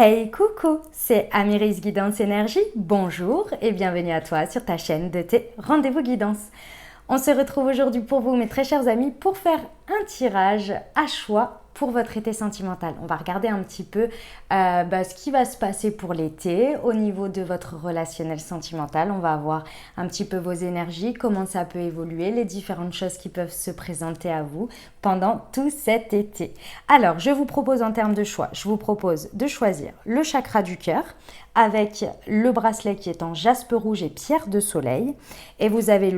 Hey coucou, c'est Amiris Guidance Énergie, bonjour et bienvenue à toi sur ta chaîne de tes rendez-vous guidance. On se retrouve aujourd'hui pour vous mes très chers amis pour faire un tirage à choix pour votre été sentimental. On va regarder un petit peu ce qui va se passer pour l'été au niveau de votre relationnel sentimental. On va voir un petit peu vos énergies, comment ça peut évoluer, les différentes choses qui peuvent se présenter à vous pendant tout cet été. Alors, je vous propose en termes de choix, je vous propose de choisir le chakra du cœur avec le bracelet qui est en jaspe rouge et pierre de soleil. Et vous avez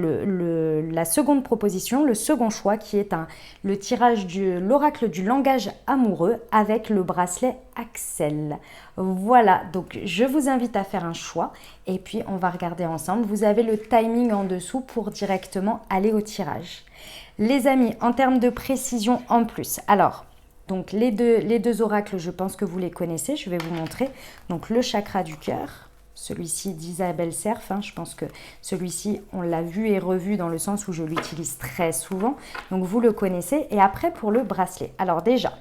la seconde proposition, le second choix qui est le tirage de l'oracle du langage amoureux avec le bracelet Axel. Voilà, donc je vous invite à faire un choix et puis on va regarder ensemble. Vous avez le timing en dessous pour directement aller au tirage. Les amis, en termes de précision en plus, alors... Donc les deux oracles, je pense que vous les connaissez, je vais vous montrer. Donc le chakra du cœur, celui-ci d'Isabelle Serf, je pense que celui-ci on l'a vu et revu dans le sens où je l'utilise très souvent. Donc vous le connaissez. Et après pour le bracelet. Alors déjà,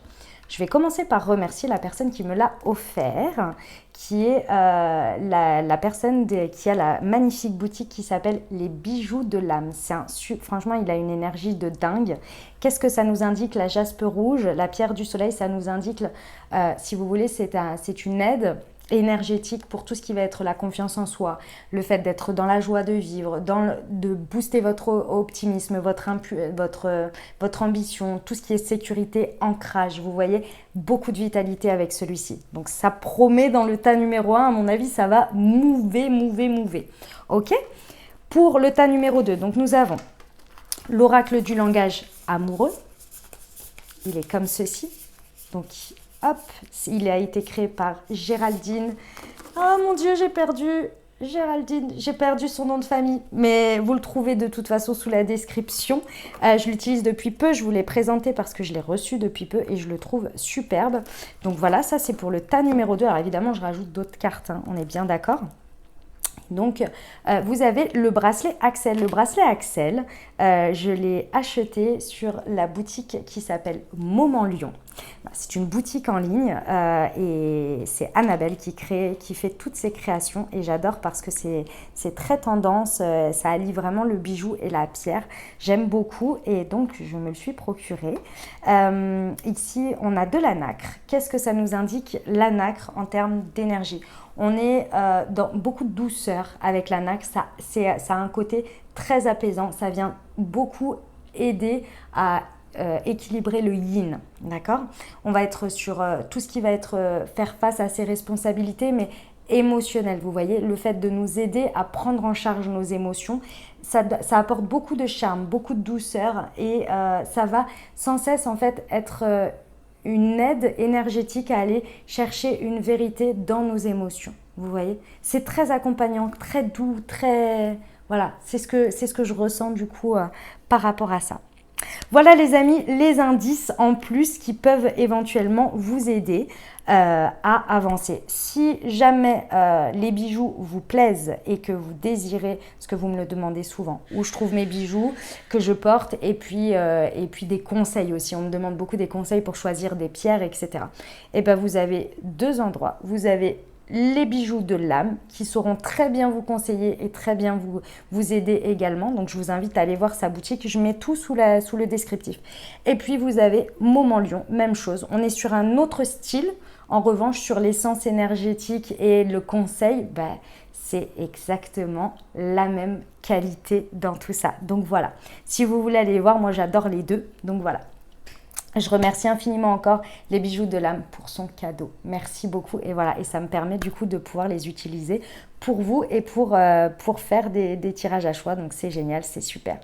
je vais commencer par remercier la personne qui me l'a offert, qui est la personne qui a la magnifique boutique qui s'appelle Les Bijoux de l'âme. Franchement, il a une énergie de dingue. Qu'est-ce que ça nous indique? La jaspe rouge, la pierre du soleil, ça nous indique, si vous voulez, c'est une aide énergétique pour tout ce qui va être la confiance en soi, le fait d'être dans la joie de vivre, de booster votre optimisme, votre ambition, tout ce qui est sécurité, ancrage. Vous voyez, beaucoup de vitalité avec celui-ci. Donc ça promet dans le tas numéro 1, à mon avis, ça va mouver. Ok? Pour le tas numéro 2, donc nous avons l'oracle du langage amoureux. Il est comme ceci. Donc hop, il a été créé par Géraldine. Oh mon Dieu, j'ai perdu Géraldine, j'ai perdu son nom de famille. Mais vous le trouvez de toute façon sous la description. Je l'utilise depuis peu, je vous l'ai présenté parce que je l'ai reçu depuis peu et je le trouve superbe. Donc voilà, ça c'est pour le tas numéro 2. Alors évidemment, je rajoute d'autres cartes, on est bien d'accord. Donc, vous avez le bracelet Axel. Le bracelet Axel, je l'ai acheté sur la boutique qui s'appelle Moment Lion. C'est une boutique en ligne et c'est Annabelle qui fait toutes ces créations et j'adore parce que c'est très tendance, ça allie vraiment le bijou et la pierre. J'aime beaucoup et donc je me le suis procuré. Ici, on a de la nacre. Qu'est-ce que ça nous indique la nacre en termes d'énergie? On est dans beaucoup de douceur avec la nacre, ça a un côté très apaisant, ça vient beaucoup aider à équilibrer le yin, d'accord? On va être sur tout ce qui va être faire face à ses responsabilités, mais émotionnelles, vous voyez, le fait de nous aider à prendre en charge nos émotions, ça apporte beaucoup de charme, beaucoup de douceur et ça va sans cesse en fait être... une aide énergétique à aller chercher une vérité dans nos émotions. Vous voyez, c'est très accompagnant, très doux, très... Voilà, c'est ce que je ressens du coup par rapport à ça. Voilà les amis, les indices en plus qui peuvent éventuellement vous aider à avancer. Si jamais les bijoux vous plaisent et que vous désirez, parce que vous me le demandez souvent, où je trouve mes bijoux que je porte et puis des conseils aussi. On me demande beaucoup des conseils pour choisir des pierres, etc. Et bien vous avez deux endroits. Vous avez les bijoux de l'âme qui sauront très bien vous conseiller et très bien vous aider également. Donc, je vous invite à aller voir sa boutique. Je mets tout sous le descriptif. Et puis, vous avez Moment Lion, même chose. On est sur un autre style. En revanche, sur l'essence énergétique et le conseil, c'est exactement la même qualité dans tout ça. Donc, voilà. Si vous voulez aller voir, moi, j'adore les deux. Donc, voilà. Je remercie infiniment encore les bijoux de l'âme pour son cadeau. Merci beaucoup. Et voilà, et ça me permet du coup de pouvoir les utiliser pour vous et pour faire des tirages à choix. Donc c'est génial, c'est super.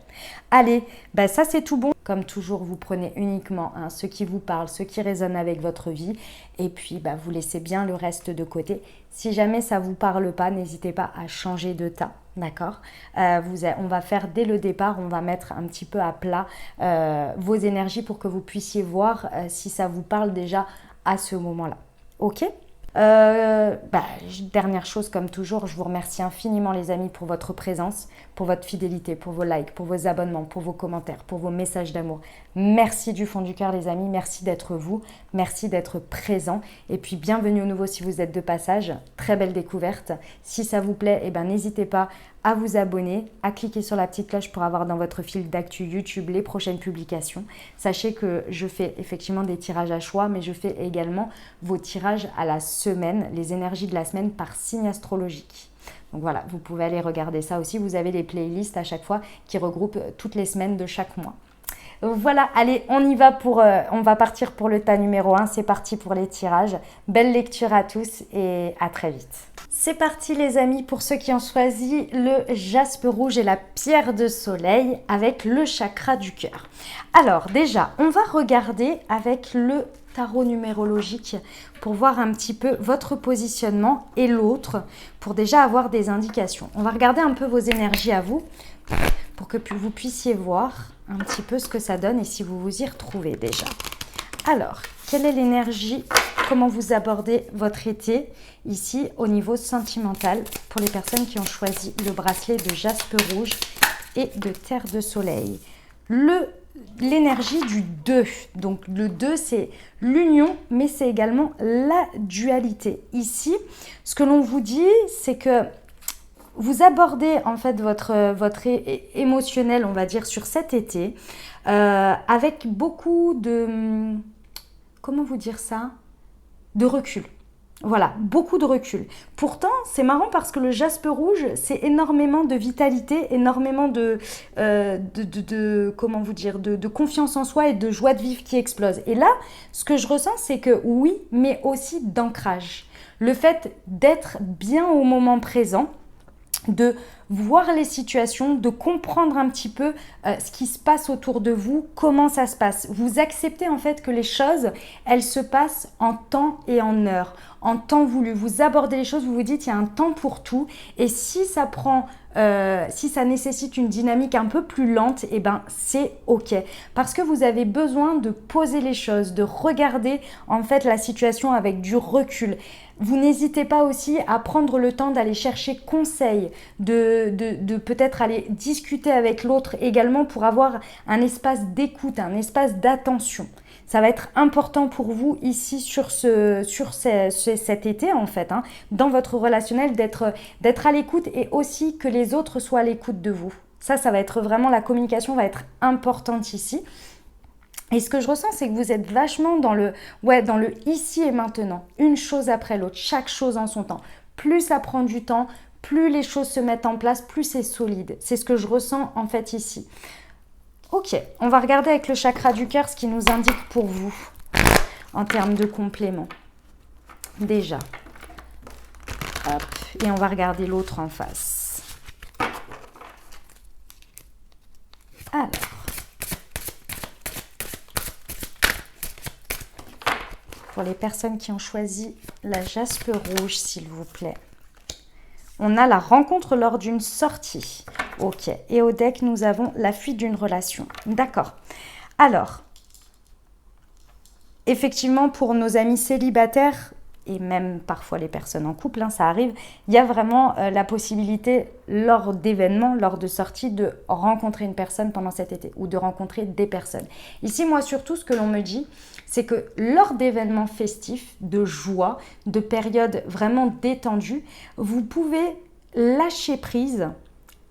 Allez, ça c'est tout bon. Comme toujours, vous prenez uniquement ce qui vous parle, ce qui résonne avec votre vie. Et puis, vous laissez bien le reste de côté. Si jamais ça ne vous parle pas, n'hésitez pas à changer de tas. D'accord, on va faire dès le départ, on va mettre un petit peu à plat vos énergies pour que vous puissiez voir si ça vous parle déjà à ce moment-là. Ok? Dernière chose, comme toujours, je vous remercie infiniment les amis pour votre présence, pour votre fidélité, pour vos likes, pour vos abonnements, pour vos commentaires, pour vos messages d'amour. Merci du fond du cœur les amis, merci d'être vous, merci d'être présent et puis bienvenue au nouveau si vous êtes de passage. Très belle découverte. Si ça vous plaît, n'hésitez pas à vous abonner, à cliquer sur la petite cloche pour avoir dans votre fil d'actu YouTube les prochaines publications. Sachez que je fais effectivement des tirages à choix, mais je fais également vos tirages à la semaine, les énergies de la semaine par signe astrologique. Donc voilà, vous pouvez aller regarder ça aussi. Vous avez les playlists à chaque fois qui regroupent toutes les semaines de chaque mois. Voilà, allez, on va partir pour le tas numéro 1. C'est parti pour les tirages. Belle lecture à tous et à très vite. C'est parti les amis pour ceux qui ont choisi le jaspe rouge et la pierre de soleil avec le chakra du cœur. Alors déjà, on va regarder avec le tarot numérologique pour voir un petit peu votre positionnement et l'autre pour déjà avoir des indications. On va regarder un peu vos énergies à vous pour que vous puissiez voir un petit peu ce que ça donne et si vous vous y retrouvez déjà. Alors, quelle est l'énergie, comment vous abordez votre été ici au niveau sentimental pour les personnes qui ont choisi le bracelet de jaspe rouge et de terre de soleil. L'énergie du 2, donc le 2 c'est l'union mais c'est également la dualité. Ici, ce que l'on vous dit c'est que vous abordez en fait votre émotionnel, on va dire, sur cet été avec beaucoup de, comment vous dire ça, de recul. Voilà, beaucoup de recul. Pourtant, c'est marrant parce que le jaspe rouge, c'est énormément de vitalité, énormément comment vous dire, de confiance en soi et de joie de vivre qui explose. Et là, ce que je ressens, c'est que oui, mais aussi d'ancrage. Le fait d'être bien au moment présent, de voir les situations, de comprendre un petit peu ce qui se passe autour de vous, comment ça se passe. Vous acceptez en fait que les choses, elles se passent en temps et en heure, en temps voulu. Vous abordez les choses, vous vous dites il y a un temps pour tout et si ça prend, si ça nécessite une dynamique un peu plus lente, c'est ok. Parce que vous avez besoin de poser les choses, de regarder en fait la situation avec du recul. Vous n'hésitez pas aussi à prendre le temps d'aller chercher conseil, de peut-être aller discuter avec l'autre également pour avoir un espace d'écoute, un espace d'attention. Ça va être important pour vous ici sur cet été en fait, dans votre relationnel, d'être à l'écoute et aussi que les autres soient à l'écoute de vous. Ça va être vraiment, la communication va être importante ici. Et ce que je ressens, c'est que vous êtes vachement dans le ici et maintenant, une chose après l'autre, chaque chose en son temps. Plus ça prend du temps, plus les choses se mettent en place, plus c'est solide. C'est ce que je ressens en fait ici. Ok, on va regarder avec le chakra du cœur ce qui nous indique pour vous en termes de complément. Déjà. Hop, et on va regarder l'autre en face. Alors. Pour les personnes qui ont choisi la jaspe rouge, s'il vous plaît. On a la rencontre lors d'une sortie. Ok. Et au deck, nous avons la fuite d'une relation. D'accord. Alors, effectivement, pour nos amis célibataires, et même parfois les personnes en couple, ça arrive, il y a vraiment la possibilité, lors d'événements, lors de sorties, de rencontrer une personne pendant cet été ou de rencontrer des personnes. Ici, moi, surtout, ce que l'on me dit, c'est que lors d'événements festifs, de joie, de périodes vraiment détendues, vous pouvez lâcher prise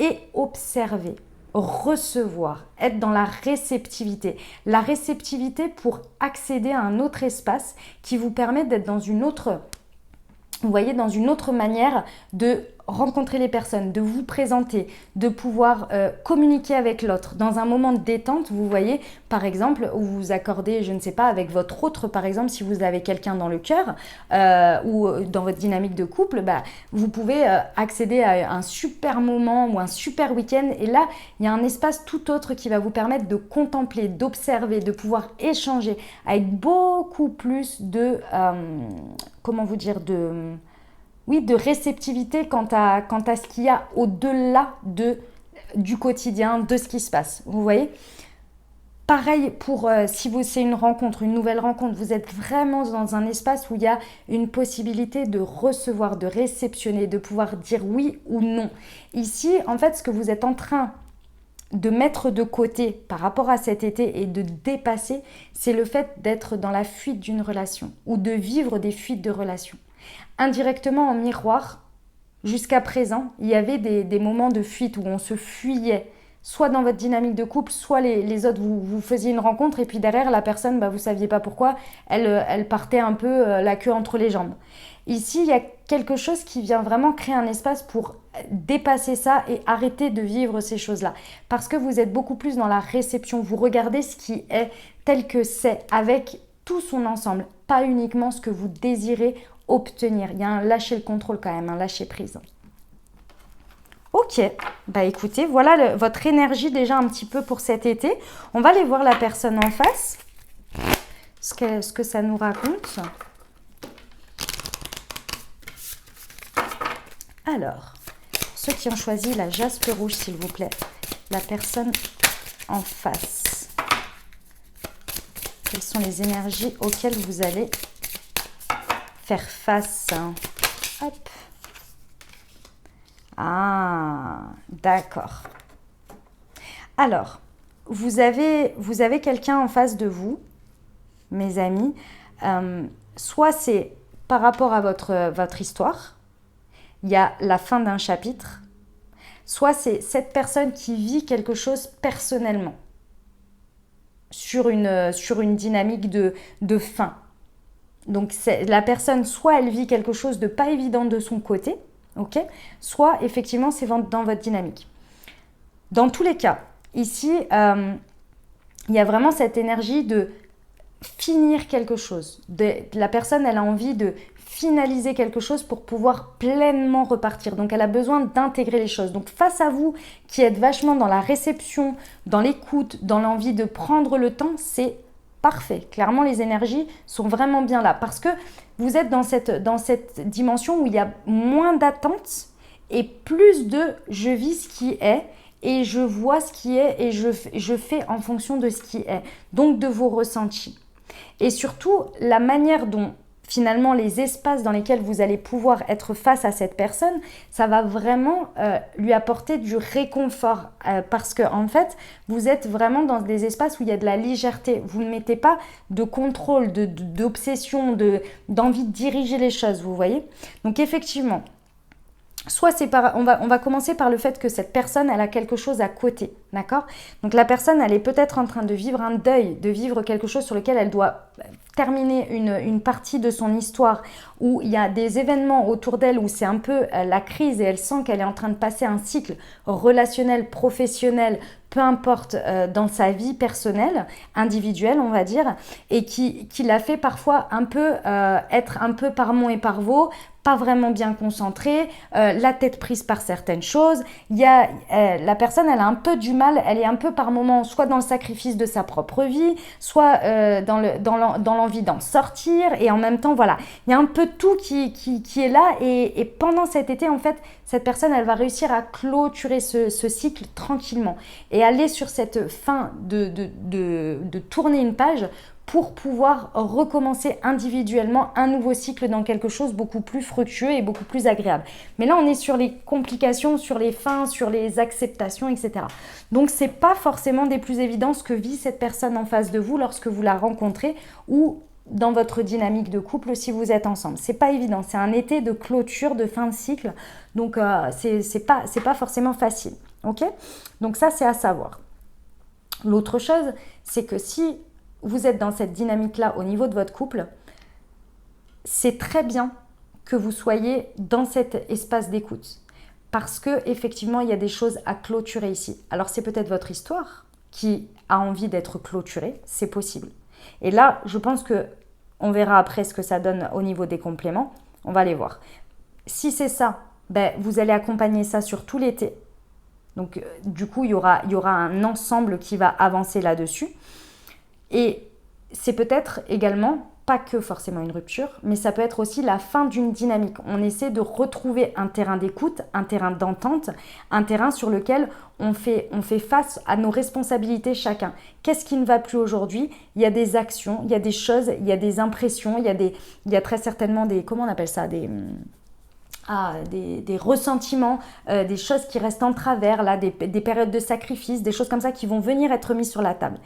et observer, recevoir, être dans la réceptivité. La réceptivité pour accéder à un autre espace qui vous permet d'être dans une autre, vous voyez, dans une autre manière de rencontrer les personnes, de vous présenter, de pouvoir communiquer avec l'autre. Dans un moment de détente, vous voyez, par exemple, où vous vous accordez, je ne sais pas, avec votre autre, par exemple, si vous avez quelqu'un dans le cœur ou dans votre dynamique de couple, vous pouvez accéder à un super moment ou un super week-end. Et là, il y a un espace tout autre qui va vous permettre de contempler, d'observer, de pouvoir échanger avec beaucoup plus de, comment vous dire, de réceptivité quant à ce qu'il y a au-delà du quotidien, de ce qui se passe. Vous voyez ? Pareil pour si c'est une rencontre, une nouvelle rencontre, vous êtes vraiment dans un espace où il y a une possibilité de recevoir, de réceptionner, de pouvoir dire oui ou non. Ici, en fait, ce que vous êtes en train de mettre de côté par rapport à cet été et de dépasser, c'est le fait d'être dans la fuite d'une relation ou de vivre des fuites de relation. Indirectement, en miroir, jusqu'à présent, il y avait des moments de fuite où on se fuyait, soit dans votre dynamique de couple, soit les autres, vous faisiez une rencontre et puis derrière, la personne, vous ne saviez pas pourquoi, elle partait un peu la queue entre les jambes. Ici, il y a quelque chose qui vient vraiment créer un espace pour dépasser ça et arrêter de vivre ces choses-là. Parce que vous êtes beaucoup plus dans la réception, vous regardez ce qui est tel que c'est, avec tout son ensemble, pas uniquement ce que vous désirez obtenir. Il y a un lâcher le contrôle quand même, un lâcher prise. Ok, écoutez, voilà votre énergie déjà un petit peu pour cet été. On va aller voir la personne en face, ce que ça nous raconte. Alors, ceux qui ont choisi la jaspe rouge, s'il vous plaît, la personne en face. Quelles sont les énergies auxquelles vous allez faire face? Hop. Ah, d'accord. Alors, vous avez quelqu'un en face de vous, mes amis. Soit c'est par rapport à votre histoire, il y a la fin d'un chapitre, soit c'est cette personne qui vit quelque chose personnellement, sur une dynamique de fin. Donc la personne, soit elle vit quelque chose de pas évident de son côté, ok, soit effectivement c'est dans votre dynamique. Dans tous les cas, ici, il y a vraiment cette énergie de finir quelque chose. La personne, elle a envie de finaliser quelque chose pour pouvoir pleinement repartir. Donc elle a besoin d'intégrer les choses. Donc face à vous qui êtes vachement dans la réception, dans l'écoute, dans l'envie de prendre le temps, c'est parfait. Clairement, les énergies sont vraiment bien là parce que vous êtes dans cette dimension où il y a moins d'attente et plus de je vis ce qui est et je vois ce qui est et je fais en fonction de ce qui est. Donc de vos ressentis. Et surtout, la manière dont finalement les espaces dans lesquels vous allez pouvoir être face à cette personne, ça va vraiment lui apporter du réconfort parce que en fait, vous êtes vraiment dans des espaces où il y a de la légèreté. Vous ne mettez pas de contrôle, d'obsession, d'envie de diriger les choses, vous voyez. Donc effectivement, soit on va commencer par le fait que cette personne, elle a quelque chose à côté, d'accord? Donc la personne, elle est peut-être en train de vivre un deuil, de vivre quelque chose sur lequel elle doit terminer une partie de son histoire, où il y a des événements autour d'elle où c'est un peu la crise et elle sent qu'elle est en train de passer un cycle relationnel, professionnel, peu importe, dans sa vie personnelle, individuelle, on va dire, et qui l'a fait parfois un peu être un peu par mon et par vos, pas vraiment bien concentrée, la tête prise par certaines choses. La personne, elle a un peu du mal, elle est un peu par moments soit dans le sacrifice de sa propre vie, soit dans l'envie d'en sortir. Et en même temps, voilà, il y a un peu tout qui est là. Et pendant cet été, en fait, cette personne, elle va réussir à clôturer ce cycle tranquillement et aller sur cette fin de tourner une page pour pouvoir recommencer individuellement un nouveau cycle dans quelque chose beaucoup plus fructueux et beaucoup plus agréable. Mais là, on est sur les complications, sur les fins, sur les acceptations, etc. Donc, c'est pas forcément des plus évidents ce que vit cette personne en face de vous lorsque vous la rencontrez ou dans votre dynamique de couple si vous êtes ensemble. C'est pas évident, c'est un été de clôture, de fin de cycle, donc c'est pas forcément facile, ok? Donc ça, c'est à savoir. L'autre chose, c'est que si vous êtes dans cette dynamique-là au niveau de votre couple, c'est très bien que vous soyez dans cet espace d'écoute. Parce qu'effectivement, il y a des choses à clôturer ici. Alors, c'est peut-être votre histoire qui a envie d'être clôturée, c'est possible. Et là, je pense qu'on verra après ce que ça donne au niveau des compléments. On va les voir. Si c'est ça, vous allez accompagner ça sur tout l'été. Donc, du coup, il y aura un ensemble qui va avancer là-dessus. Et c'est peut-être également pas que forcément une rupture, mais ça peut être aussi la fin d'une dynamique. On essaie de retrouver un terrain d'écoute, un terrain d'entente, un terrain sur lequel on fait face à nos responsabilités chacun. Qu'est-ce qui ne va plus aujourd'hui? Il y a des actions, il y a des choses, il y a des impressions, il y a très certainement des, comment on appelle ça, des ressentiments, des choses qui restent en travers, là, des périodes de sacrifice, des choses comme ça qui vont venir être mises sur la table.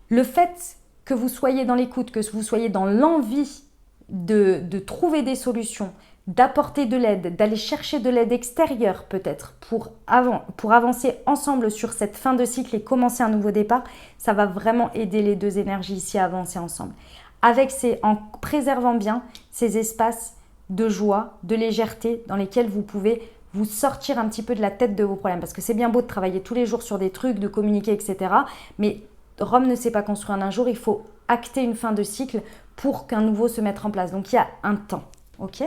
Le fait que vous soyez dans l'écoute, que vous soyez dans l'envie de trouver des solutions, d'apporter de l'aide, d'aller chercher de l'aide extérieure peut-être pour avancer ensemble sur cette fin de cycle et commencer un nouveau départ, ça va vraiment aider les deux énergies ici à avancer ensemble. En préservant bien ces espaces de joie, de légèreté dans lesquels vous pouvez vous sortir un petit peu de la tête de vos problèmes. Parce que c'est bien beau de travailler tous les jours sur des trucs, de communiquer, etc. Mais Rome ne s'est pas construit en un jour, il faut acter une fin de cycle pour qu'un nouveau se mette en place. Donc il y a un temps, ok ?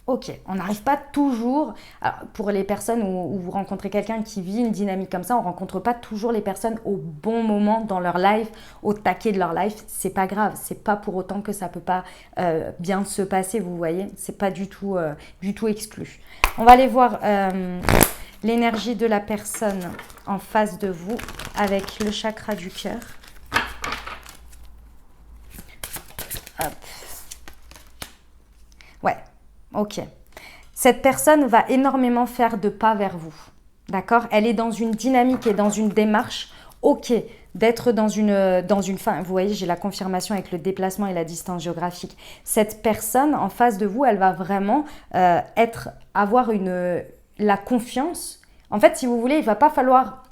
Ok, on n'arrive pas toujours, alors, pour les personnes où vous rencontrez quelqu'un qui vit une dynamique comme ça, on ne rencontre pas toujours les personnes au bon moment dans leur life, au taquet de leur life, c'est pas grave, c'est pas pour autant que ça peut pas bien se passer, vous voyez, c'est pas du tout exclu. On va aller voir l'énergie de la personne en face de vous avec le chakra du cœur. Hop. Ouais. Ok. Cette personne va énormément faire de pas vers vous. D'accord? Elle est dans une dynamique et dans une démarche. Ok, d'être dans une fin. Vous voyez, j'ai la confirmation avec le déplacement et la distance géographique. Cette personne en face de vous, elle va vraiment avoir la confiance. En fait, si vous voulez, il va pas falloir...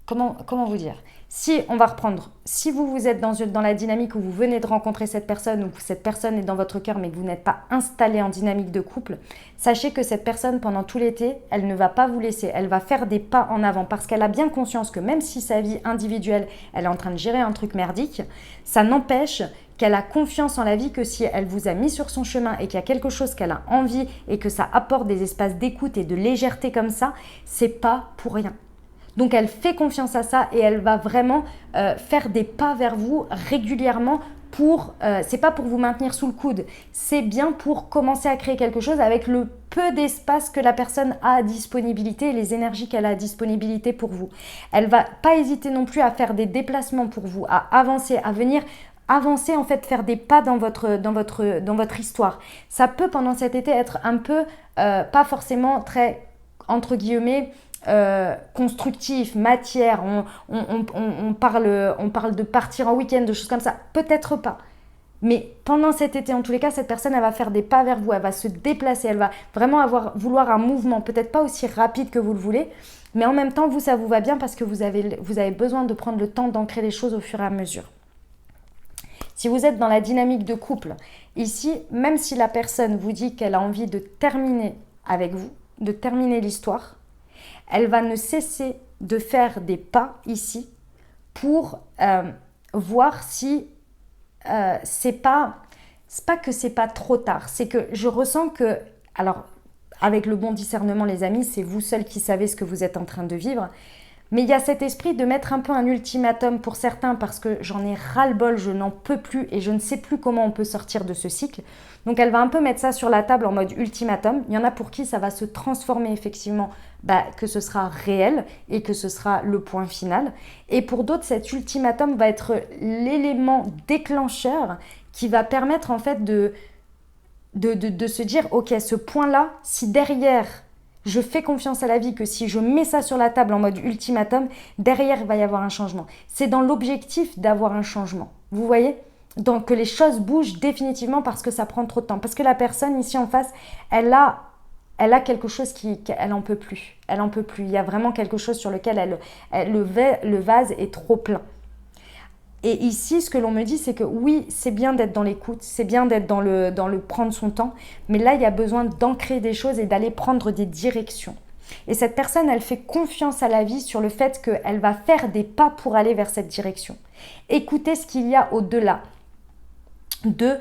Comment vous dire? Si on va reprendre, si vous êtes dans la dynamique où vous venez de rencontrer cette personne ou que cette personne est dans votre cœur mais que vous n'êtes pas installé en dynamique de couple, sachez que cette personne pendant tout l'été, elle ne va pas vous laisser, elle va faire des pas en avant parce qu'elle a bien conscience que même si sa vie individuelle, elle est en train de gérer un truc merdique, ça n'empêche qu'elle a confiance en la vie, que si elle vous a mis sur son chemin et qu'il y a quelque chose qu'elle a envie et que ça apporte des espaces d'écoute et de légèreté comme ça, c'est pas pour rien. Donc elle fait confiance à ça et elle va vraiment faire des pas vers vous régulièrement c'est pas pour vous maintenir sous le coude, c'est bien pour commencer à créer quelque chose avec le peu d'espace que la personne a à disponibilité et les énergies qu'elle a à disponibilité pour vous. Elle va pas hésiter non plus à faire des déplacements pour vous, à avancer, à venir avancer en fait, faire des pas dans votre histoire. Ça peut pendant cet été être un peu pas forcément très entre guillemets constructif, matière, on parle de partir en week-end, de choses comme ça, peut-être pas. Mais pendant cet été, en tous les cas, cette personne, elle va faire des pas vers vous, elle va se déplacer, elle va vraiment vouloir un mouvement, peut-être pas aussi rapide que vous le voulez, mais en même temps, ça vous va bien parce que vous avez besoin de prendre le temps d'ancrer les choses au fur et à mesure. Si vous êtes dans la dynamique de couple, ici, même si la personne vous dit qu'elle a envie de terminer avec vous, de terminer l'histoire, elle va ne cesser de faire des pas ici pour voir si c'est pas que c'est pas trop tard. C'est que je ressens que, alors avec le bon discernement les amis, c'est vous seuls qui savez ce que vous êtes en train de vivre. Mais il y a cet esprit de mettre un peu un ultimatum pour certains parce que j'en ai ras-le-bol, je n'en peux plus et je ne sais plus comment on peut sortir de ce cycle. Donc elle va un peu mettre ça sur la table en mode ultimatum. Il y en a pour qui ça va se transformer effectivement, que ce sera réel et que ce sera le point final. Et pour d'autres, cet ultimatum va être l'élément déclencheur qui va permettre en fait de se dire « Ok, ce point-là, si derrière… » je fais confiance à la vie que si je mets ça sur la table en mode ultimatum, derrière, il va y avoir un changement. C'est dans l'objectif d'avoir un changement. Vous voyez ? Donc, que les choses bougent définitivement parce que ça prend trop de temps. Parce que la personne ici en face, elle a quelque chose qu'elle n'en peut plus. Elle n'en peut plus. Il y a vraiment quelque chose sur lequel le vase est trop plein. Et ici, ce que l'on me dit, c'est que oui, c'est bien d'être dans l'écoute, c'est bien d'être dans le prendre son temps, mais là, il y a besoin d'ancrer des choses et d'aller prendre des directions. Et cette personne, elle fait confiance à la vie sur le fait qu'elle va faire des pas pour aller vers cette direction. Écoutez ce qu'il y a au-delà de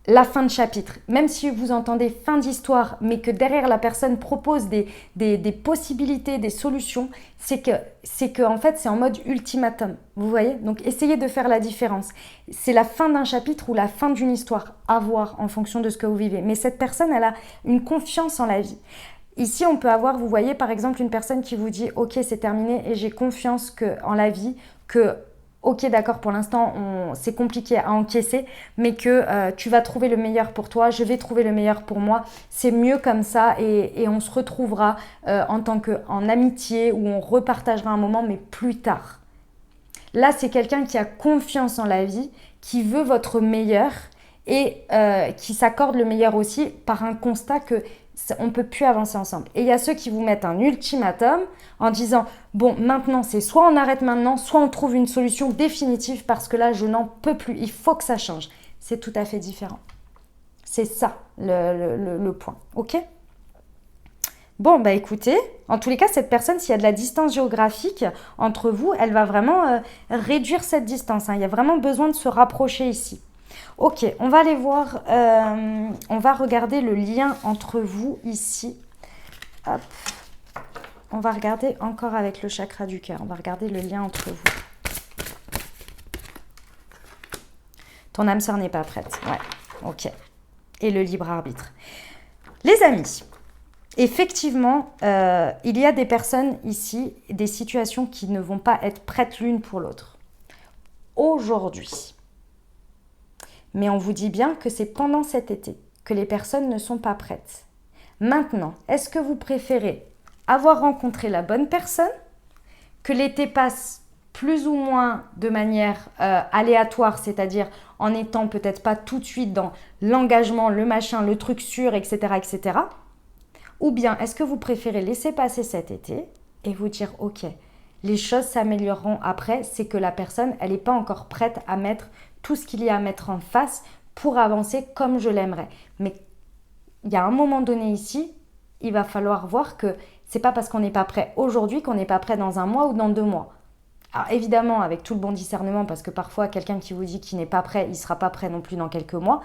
la fin de chapitre. Même si vous entendez fin d'histoire, mais que derrière la personne propose des possibilités, des solutions, c'est que en fait, c'est en mode ultimatum. Vous voyez? Donc, essayez de faire la différence. C'est la fin d'un chapitre ou la fin d'une histoire, à voir en fonction de ce que vous vivez. Mais cette personne, elle a une confiance en la vie. Ici, on peut avoir, vous voyez, par exemple, une personne qui vous dit « Ok, c'est terminé et j'ai confiance en la vie, que… » Ok, d'accord, pour l'instant, c'est compliqué à encaisser, mais que tu vas trouver le meilleur pour toi, je vais trouver le meilleur pour moi. C'est mieux comme ça et on se retrouvera en amitié où on repartagera un moment, mais plus tard. Là, c'est quelqu'un qui a confiance en la vie, qui veut votre meilleur et qui s'accorde le meilleur aussi par un constat que on ne peut plus avancer ensemble. Et il y a ceux qui vous mettent un ultimatum en disant « Bon, maintenant, c'est soit on arrête maintenant, soit on trouve une solution définitive parce que là, je n'en peux plus. Il faut que ça change. » C'est tout à fait différent. C'est ça le point. OK ? Bon, bah écoutez, en tous les cas, cette personne, s'il y a de la distance géographique entre vous, elle va vraiment réduire cette distance. Il y a vraiment besoin de se rapprocher ici. Ok, on va aller voir, on va regarder le lien entre vous ici. Hop. On va regarder encore avec le chakra du cœur. On va regarder le lien entre vous. Ton âme sœur n'est pas prête. Ouais, ok. Et le libre arbitre. Les amis, effectivement, il y a des personnes ici, des situations qui ne vont pas être prêtes l'une pour l'autre. Aujourd'hui. Mais on vous dit bien que c'est pendant cet été que les personnes ne sont pas prêtes. Maintenant, est-ce que vous préférez avoir rencontré la bonne personne, que l'été passe plus ou moins de manière aléatoire, c'est-à-dire en étant peut-être pas tout de suite dans l'engagement, le machin, le truc sûr, etc., etc. Ou bien est-ce que vous préférez laisser passer cet été et vous dire « Ok, les choses s'amélioreront après, c'est que la personne, elle n'est pas encore prête à mettre tout ce qu'il y a à mettre en face pour avancer comme je l'aimerais. » Mais il y a un moment donné ici, il va falloir voir que c'est pas parce qu'on n'est pas prêt aujourd'hui qu'on n'est pas prêt dans un mois ou dans 2 mois. Alors évidemment, avec tout le bon discernement, parce que parfois, quelqu'un qui vous dit qu'il n'est pas prêt, il ne sera pas prêt non plus dans quelques mois.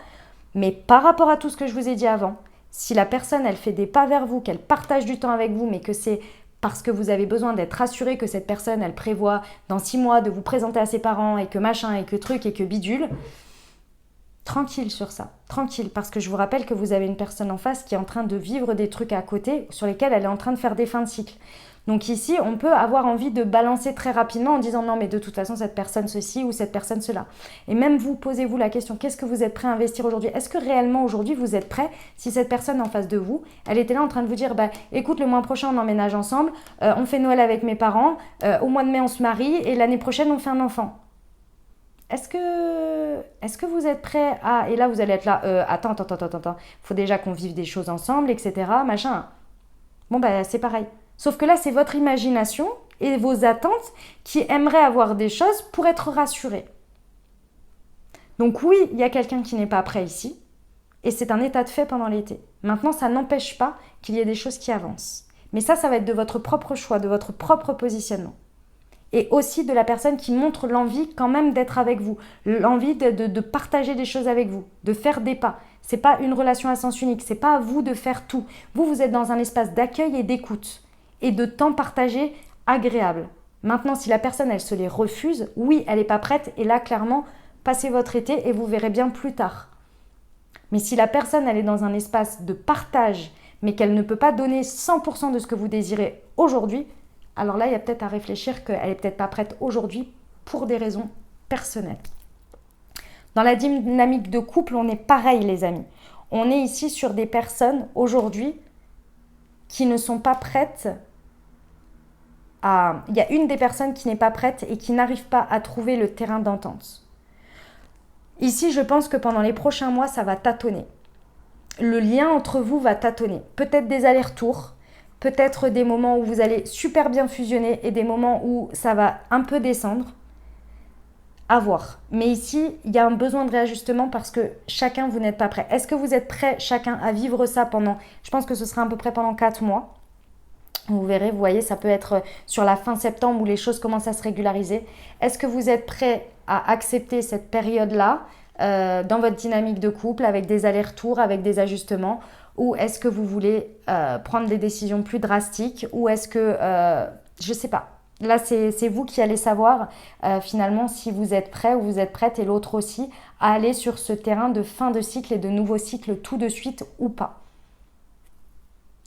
Mais par rapport à tout ce que je vous ai dit avant, si la personne, elle fait des pas vers vous, qu'elle partage du temps avec vous, mais que c'est parce que vous avez besoin d'être rassuré que cette personne, elle prévoit dans 6 mois de vous présenter à ses parents et que machin, et que truc, et que bidule, tranquille sur ça, tranquille, parce que je vous rappelle que vous avez une personne en face qui est en train de vivre des trucs à côté sur lesquels elle est en train de faire des fins de cycle. Donc ici, on peut avoir envie de balancer très rapidement en disant non mais de toute façon cette personne ceci ou cette personne cela. Et même vous, posez-vous la question, qu'est-ce que vous êtes prêt à investir aujourd'hui? Est-ce que réellement aujourd'hui vous êtes prêt si cette personne en face de vous, elle était là en train de vous dire bah écoute le mois prochain on emménage ensemble, on fait Noël avec mes parents, au mois de mai on se marie et l'année prochaine on fait un enfant. Est-ce que vous êtes prêt à... Et là, vous allez être là, attends. Faut déjà qu'on vive des choses ensemble, etc. Machin. Bon, bah, c'est pareil. Sauf que là, c'est votre imagination et vos attentes qui aimeraient avoir des choses pour être rassurés. Donc oui, il y a quelqu'un qui n'est pas prêt ici. Et c'est un état de fait pendant l'été. Maintenant, ça n'empêche pas qu'il y ait des choses qui avancent. Mais ça va être de votre propre choix, de votre propre positionnement. Et aussi de la personne qui montre l'envie quand même d'être avec vous, l'envie de partager des choses avec vous, de faire des pas. C'est pas une relation à sens unique, c'est pas à vous de faire tout. Vous êtes dans un espace d'accueil et d'écoute et de temps partagé agréable. Maintenant, si la personne, elle se les refuse, oui, elle n'est pas prête et là, clairement, passez votre été et vous verrez bien plus tard. Mais si la personne, elle est dans un espace de partage, mais qu'elle ne peut pas donner 100% de ce que vous désirez aujourd'hui, alors là, il y a peut-être à réfléchir qu'elle n'est peut-être pas prête aujourd'hui pour des raisons personnelles. Dans la dynamique de couple, on est pareil, les amis. On est ici sur des personnes aujourd'hui qui ne sont pas prêtes à... Il y a une des personnes qui n'est pas prête et qui n'arrive pas à trouver le terrain d'entente. Ici, je pense que pendant les prochains mois, ça va tâtonner. Le lien entre vous va tâtonner. Peut-être des allers-retours. Peut-être des moments où vous allez super bien fusionner et des moments où ça va un peu descendre. À voir. Mais ici, il y a un besoin de réajustement parce que chacun, vous n'êtes pas prêt. Est-ce que vous êtes prêt chacun à vivre ça pendant... Je pense que ce sera à peu près pendant 4 mois. Vous verrez, vous voyez, ça peut être sur la fin septembre où les choses commencent à se régulariser. Est-ce que vous êtes prêt à accepter cette période-là dans votre dynamique de couple, avec des allers-retours, avec des ajustements, ou est-ce que vous voulez prendre des décisions plus drastiques, ou est-ce que, je ne sais pas. Là, c'est vous qui allez savoir finalement si vous êtes prêt ou vous êtes prête, et l'autre aussi, à aller sur ce terrain de fin de cycle et de nouveau cycle tout de suite ou pas.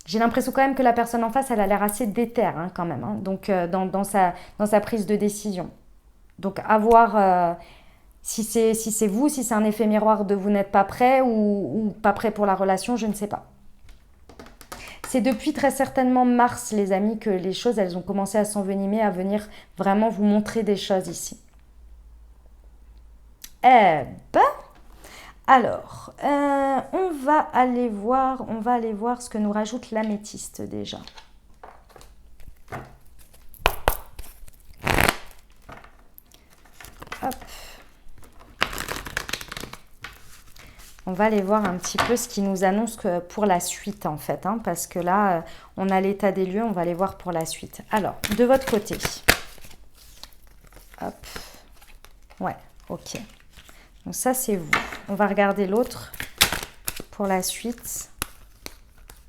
J'ai l'impression quand même que la personne en face, elle a l'air assez déterre quand même, donc dans sa prise de décision. Donc à voir si c'est vous, si c'est un effet miroir de vous n'êtes pas prêt ou pas prêt pour la relation, je ne sais pas. C'est depuis très certainement mars, les amis, que les choses, elles ont commencé à s'envenimer, à venir vraiment vous montrer des choses ici. Eh ben, alors, on va aller voir ce que nous rajoute l'améthyste déjà. Hop. On va aller voir un petit peu ce qui nous annonce pour la suite en fait, parce que là, on a l'état des lieux, on va aller voir pour la suite. Alors, de votre côté. Hop. Ouais, ok. Donc ça, c'est vous. On va regarder l'autre pour la suite.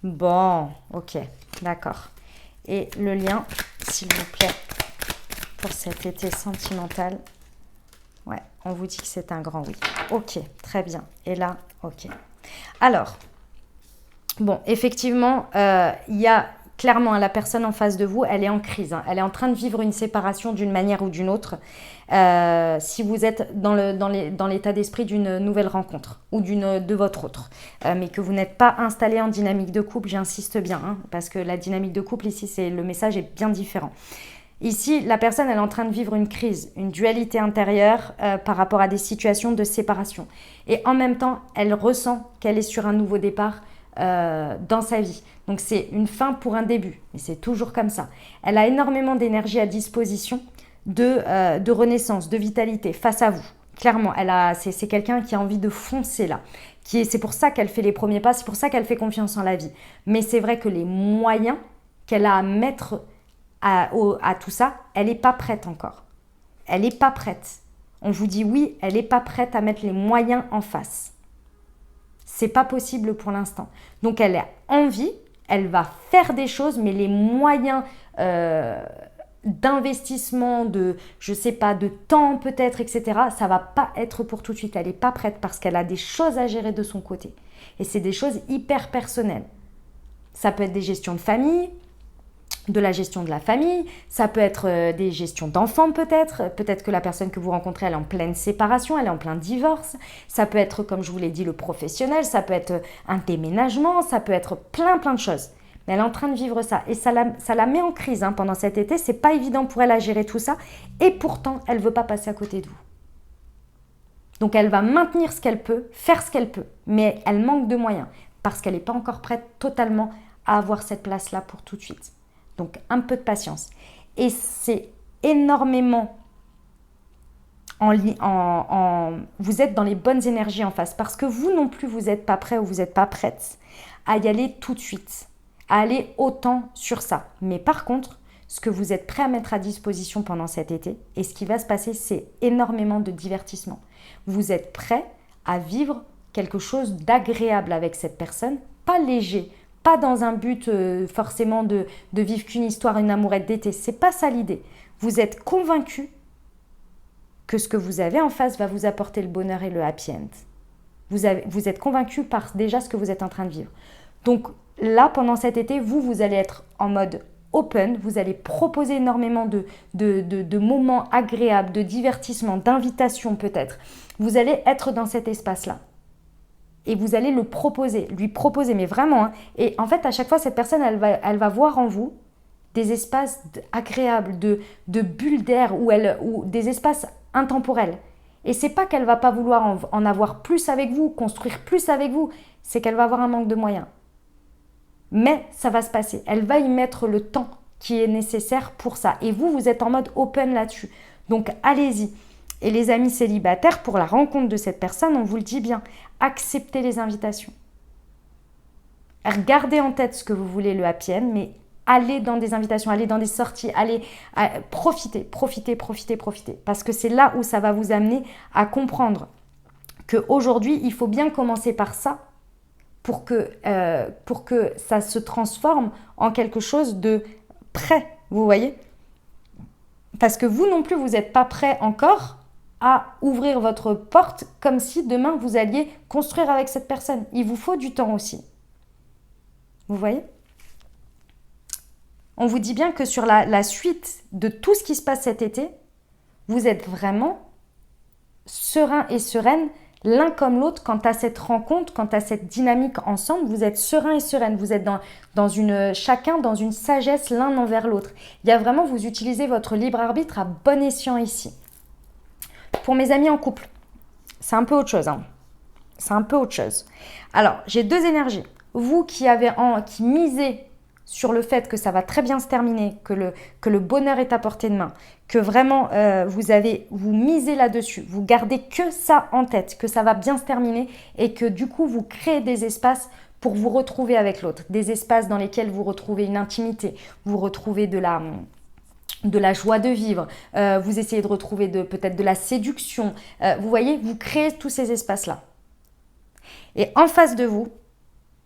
Bon, ok, d'accord. Et le lien, s'il vous plaît, pour cet été sentimental. Ouais, on vous dit que c'est un grand oui. Ok, très bien. Et là, ok. Alors, bon, effectivement, il y a clairement la personne en face de vous, elle est en crise. Elle est en train de vivre une séparation d'une manière ou d'une autre. Si vous êtes dans l'état d'esprit d'une nouvelle rencontre ou de votre autre, mais que vous n'êtes pas installé en dynamique de couple, j'insiste bien, parce que la dynamique de couple ici, le message est bien différent. Ici, la personne, elle est en train de vivre une crise, une dualité intérieure par rapport à des situations de séparation. Et en même temps, elle ressent qu'elle est sur un nouveau départ dans sa vie. Donc, c'est une fin pour un début. Et c'est toujours comme ça. Elle a énormément d'énergie à disposition de renaissance, de vitalité face à vous. Clairement, c'est quelqu'un qui a envie de foncer là. C'est pour ça qu'elle fait les premiers pas, c'est pour ça qu'elle fait confiance en la vie. Mais c'est vrai que les moyens qu'elle a à mettre à tout ça, elle n'est pas prête encore. Elle n'est pas prête. On vous dit oui, elle n'est pas prête à mettre les moyens en face. C'est pas possible pour l'instant. Donc elle a envie, elle va faire des choses, mais les moyens d'investissement, je sais pas, de temps peut-être, etc., ça va pas être pour tout de suite. Elle n'est pas prête parce qu'elle a des choses à gérer de son côté. Et c'est des choses hyper personnelles. Ça peut être des gestions de famille, de la gestion de la famille, ça peut être des gestions d'enfants peut-être que la personne que vous rencontrez elle est en pleine séparation, elle est en plein divorce, ça peut être comme je vous l'ai dit le professionnel, ça peut être un déménagement, ça peut être plein de choses. Mais elle est en train de vivre ça et ça la met en crise pendant cet été, c'est pas évident pour elle à gérer tout ça et pourtant elle veut pas passer à côté de vous. Donc elle va maintenir ce qu'elle peut, faire ce qu'elle peut, mais elle manque de moyens parce qu'elle n'est pas encore prête totalement à avoir cette place-là pour tout de suite. Donc, un peu de patience. Et c'est énormément vous êtes dans les bonnes énergies en face. Parce que vous non plus, vous n'êtes pas prêt ou vous n'êtes pas prête à y aller tout de suite. À aller autant sur ça. Mais par contre, ce que vous êtes prêt à mettre à disposition pendant cet été, et ce qui va se passer, c'est énormément de divertissement. Vous êtes prêt à vivre quelque chose d'agréable avec cette personne, pas léger, pas dans un but forcément de vivre qu'une histoire, une amourette d'été. C'est pas ça l'idée. Vous êtes convaincu que ce que vous avez en face va vous apporter le bonheur et le happy end. Vous êtes convaincu par déjà ce que vous êtes en train de vivre. Donc là, pendant cet été, vous allez être en mode open. Vous allez proposer énormément de moments agréables, de divertissement, d'invitation peut-être. Vous allez être dans cet espace-là. Et vous allez lui proposer, mais vraiment. Et en fait, à chaque fois, cette personne, elle va voir en vous des espaces agréables, de bulles d'air ou des espaces intemporels. Et c'est pas qu'elle va pas vouloir en avoir plus avec vous, construire plus avec vous, c'est qu'elle va avoir un manque de moyens. Mais ça va se passer. Elle va y mettre le temps qui est nécessaire pour ça. Et vous êtes en mode open là-dessus. Donc, allez-y. Et les amis célibataires, pour la rencontre de cette personne, on vous le dit bien, acceptez les invitations. Gardez en tête ce que vous voulez, le happy end, mais allez dans des invitations, allez dans des sorties, profitez. Parce que c'est là où ça va vous amener à comprendre qu'aujourd'hui, il faut bien commencer par ça pour que ça se transforme en quelque chose de prêt, vous voyez? Parce que vous non plus, vous n'êtes pas prêt encore à ouvrir votre porte comme si demain vous alliez construire avec cette personne. Il vous faut du temps aussi. Vous voyez? On vous dit bien que sur la suite de tout ce qui se passe cet été, vous êtes vraiment serein et sereine l'un comme l'autre quant à cette rencontre, quant à cette dynamique ensemble. Vous êtes serein et sereine. Vous êtes chacun dans une sagesse l'un envers l'autre. Il y a vraiment, vous utilisez votre libre arbitre à bon escient ici. Pour mes amis en couple, c'est un peu autre chose. C'est un peu autre chose. Alors, j'ai deux énergies. Vous qui misez sur le fait que ça va très bien se terminer, que le bonheur est à portée de main, que vraiment vous misez là-dessus, vous gardez que ça en tête, que ça va bien se terminer et que du coup vous créez des espaces pour vous retrouver avec l'autre, des espaces dans lesquels vous retrouvez une intimité, vous retrouvez de la joie de vivre, vous essayez de retrouver peut-être de la séduction, vous voyez, vous créez tous ces espaces-là. Et en face de vous,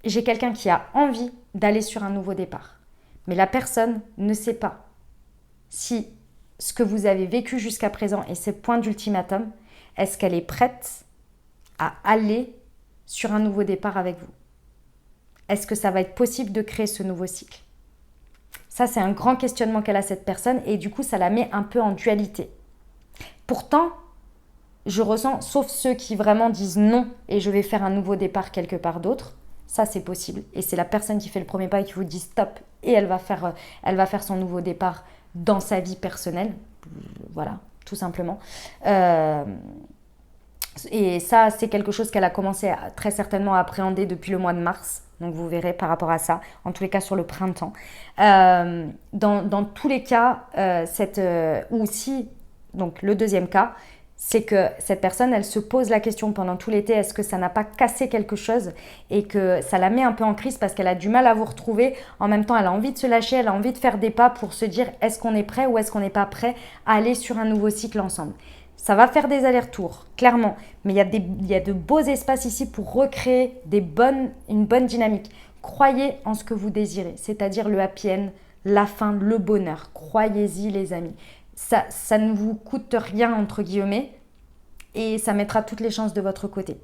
j'ai quelqu'un qui a envie d'aller sur un nouveau départ. Mais la personne ne sait pas si ce que vous avez vécu jusqu'à présent et ces points d'ultimatum, est-ce qu'elle est prête à aller sur un nouveau départ avec vous? Est-ce que ça va être possible de créer ce nouveau cycle? Ça, c'est un grand questionnement qu'elle a cette personne et du coup, ça la met un peu en dualité. Pourtant, je ressens, sauf ceux qui vraiment disent non et je vais faire un nouveau départ quelque part d'autre, ça, c'est possible. Et c'est la personne qui fait le premier pas et qui vous dit stop. Et elle va faire son nouveau départ dans sa vie personnelle. Voilà, tout simplement. Et ça, c'est quelque chose qu'elle a commencé très certainement à appréhender depuis le mois de mars. Donc, vous verrez par rapport à ça. En tous les cas, sur le printemps. Dans tous les cas, ou si, donc le deuxième cas, c'est que cette personne, elle se pose la question pendant tout l'été, est-ce que ça n'a pas cassé quelque chose et que ça la met un peu en crise parce qu'elle a du mal à vous retrouver. En même temps, elle a envie de se lâcher, elle a envie de faire des pas pour se dire est-ce qu'on est prêt ou est-ce qu'on n'est pas prêt à aller sur un nouveau cycle ensemble. Ça va faire des allers-retours, clairement, mais il y a de beaux espaces ici pour recréer une bonne dynamique. Croyez en ce que vous désirez, c'est-à-dire le happy end, la fin, le bonheur. Croyez-y les amis. Ça ne vous coûte rien, entre guillemets, et ça mettra toutes les chances de votre côté.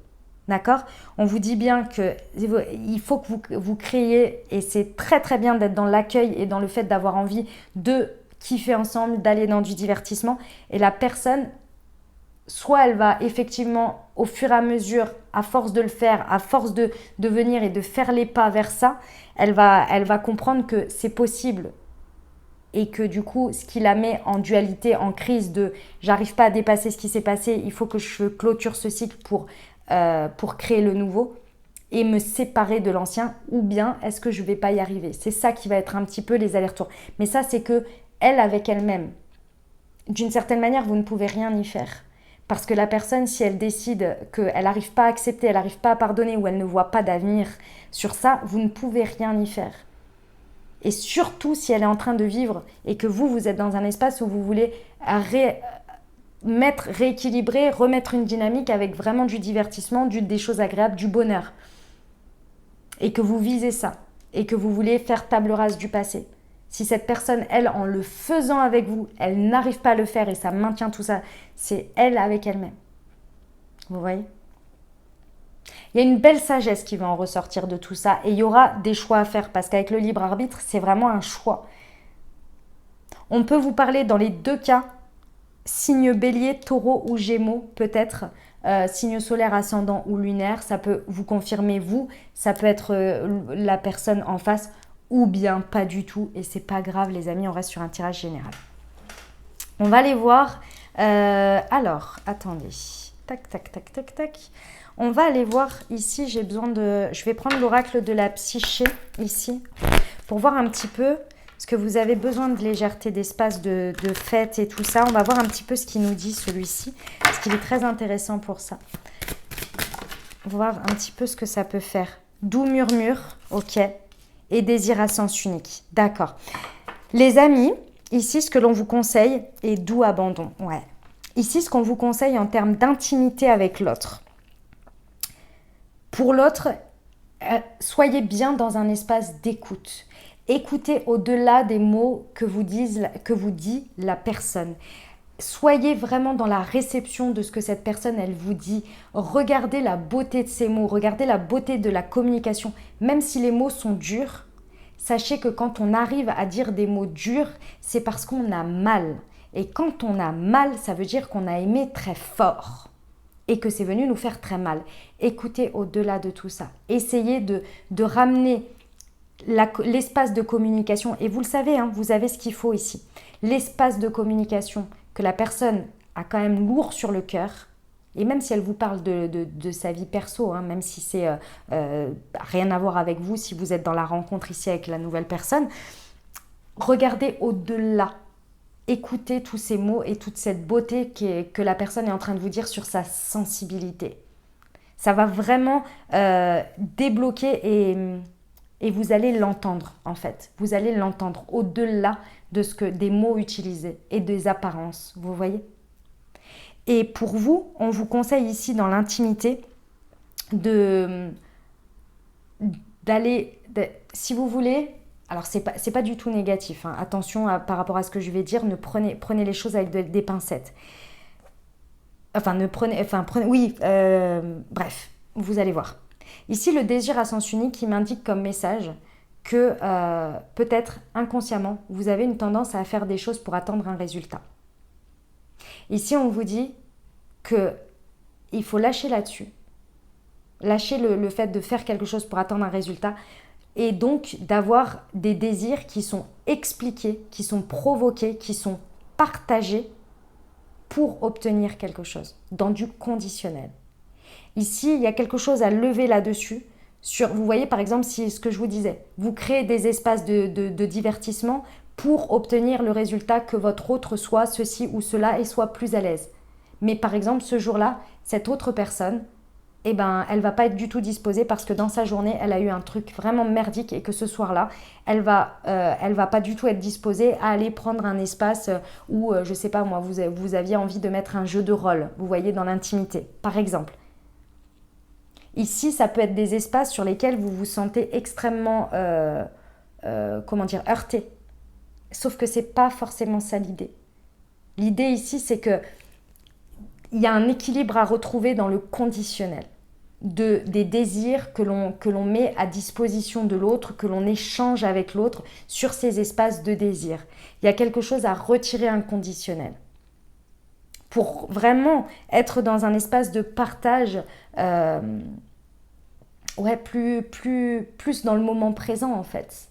D'accord? On vous dit bien qu'il faut que vous créiez, et c'est très très bien d'être dans l'accueil et dans le fait d'avoir envie de kiffer ensemble, d'aller dans du divertissement. Et la personne, soit elle va effectivement, au fur et à mesure, à force de le faire, à force de venir et de faire les pas vers ça, elle va comprendre que c'est possible. Et que du coup, ce qui la met en dualité, en crise de « j'arrive pas à dépasser ce qui s'est passé, il faut que je clôture ce cycle pour créer le nouveau et me séparer de l'ancien, ou bien est-ce que je vais pas y arriver ?» C'est ça qui va être un petit peu les allers-retours. Mais ça, c'est que elle avec elle-même. D'une certaine manière, vous ne pouvez rien y faire. Parce que la personne, si elle décide qu'elle n'arrive pas à accepter, elle n'arrive pas à pardonner ou elle ne voit pas d'avenir sur ça, vous ne pouvez rien y faire. Et surtout si elle est en train de vivre et que vous êtes dans un espace où vous voulez rééquilibrer, remettre une dynamique avec vraiment du divertissement, des choses agréables, du bonheur. Et que vous visez ça. Et que vous voulez faire table rase du passé. Si cette personne, elle, en le faisant avec vous, elle n'arrive pas à le faire et ça maintient tout ça, c'est elle avec elle-même. Vous voyez ? Il y a une belle sagesse qui va en ressortir de tout ça et il y aura des choix à faire parce qu'avec le libre arbitre, c'est vraiment un choix. On peut vous parler dans les deux cas, signe bélier, taureau ou gémeaux peut-être, signe solaire, ascendant ou lunaire, ça peut vous confirmer vous, ça peut être la personne en face ou bien pas du tout et c'est pas grave les amis, on reste sur un tirage général. On va aller voir, alors attendez, tac tac tac tac tac. On va aller voir ici, je vais prendre l'oracle de la psyché ici pour voir un petit peu ce que vous avez besoin de légèreté, d'espace, de fête et tout ça. On va voir un petit peu ce qu'il nous dit celui-ci parce qu'il est très intéressant pour ça. Voir un petit peu ce que ça peut faire. Doux murmure, ok, et désir à sens unique, d'accord. Les amis, ici ce que l'on vous conseille est doux abandon, ouais. Ici ce qu'on vous conseille en termes d'intimité avec l'autre. Pour l'autre, soyez bien dans un espace d'écoute. Écoutez au-delà des mots que vous dit la personne. Soyez vraiment dans la réception de ce que cette personne, elle vous dit. Regardez la beauté de ces mots, regardez la beauté de la communication. Même si les mots sont durs, sachez que quand on arrive à dire des mots durs, c'est parce qu'on a mal. Et quand on a mal, ça veut dire qu'on a aimé très fort et que c'est venu nous faire très mal. Écoutez au-delà de tout ça. Essayez de ramener l'espace de communication. Et vous le savez, hein, vous avez ce qu'il faut ici. L'espace de communication que la personne a quand même lourd sur le cœur, et même si elle vous parle de sa vie perso, hein, même si c'est rien à voir avec vous, si vous êtes dans la rencontre ici avec la nouvelle personne, regardez au-delà, écoutez tous ces mots et toute cette beauté que la personne est en train de vous dire sur sa sensibilité. Ça va vraiment débloquer et vous allez l'entendre en fait. Vous allez l'entendre au-delà des mots utilisés et des apparences, vous voyez. Et pour vous, on vous conseille ici dans l'intimité d'aller, si vous voulez, alors c'est pas du tout négatif, hein, attention par rapport à ce que je vais dire, prenez les choses avec des pincettes. Bref, vous allez voir. Ici, le désir à sens unique qui m'indique comme message que peut-être inconsciemment, vous avez une tendance à faire des choses pour attendre un résultat. Ici, on vous dit qu'il faut lâcher là-dessus. Lâcher le fait de faire quelque chose pour attendre un résultat et donc d'avoir des désirs qui sont expliqués, qui sont provoqués, qui sont partagés pour obtenir quelque chose, dans du conditionnel. Ici, il y a quelque chose à lever là-dessus. Vous voyez par exemple ce que je vous disais, vous créez des espaces de divertissement pour obtenir le résultat que votre autre soit ceci ou cela et soit plus à l'aise. Mais par exemple ce jour-là, cette autre personne, elle va pas être du tout disposée parce que dans sa journée, elle a eu un truc vraiment merdique et que ce soir-là, elle va pas du tout être disposée à aller prendre un espace où, je sais pas moi, vous aviez envie de mettre un jeu de rôle, vous voyez, dans l'intimité, par exemple. Ici, ça peut être des espaces sur lesquels vous vous sentez extrêmement, heurté. Sauf que c'est pas forcément ça l'idée. L'idée ici, c'est que il y a un équilibre à retrouver dans le conditionnel, des désirs que l'on met à disposition de l'autre, que l'on échange avec l'autre sur ces espaces de désir. Il y a quelque chose à retirer inconditionnel. Pour vraiment être dans un espace de partage plus dans le moment présent en fait.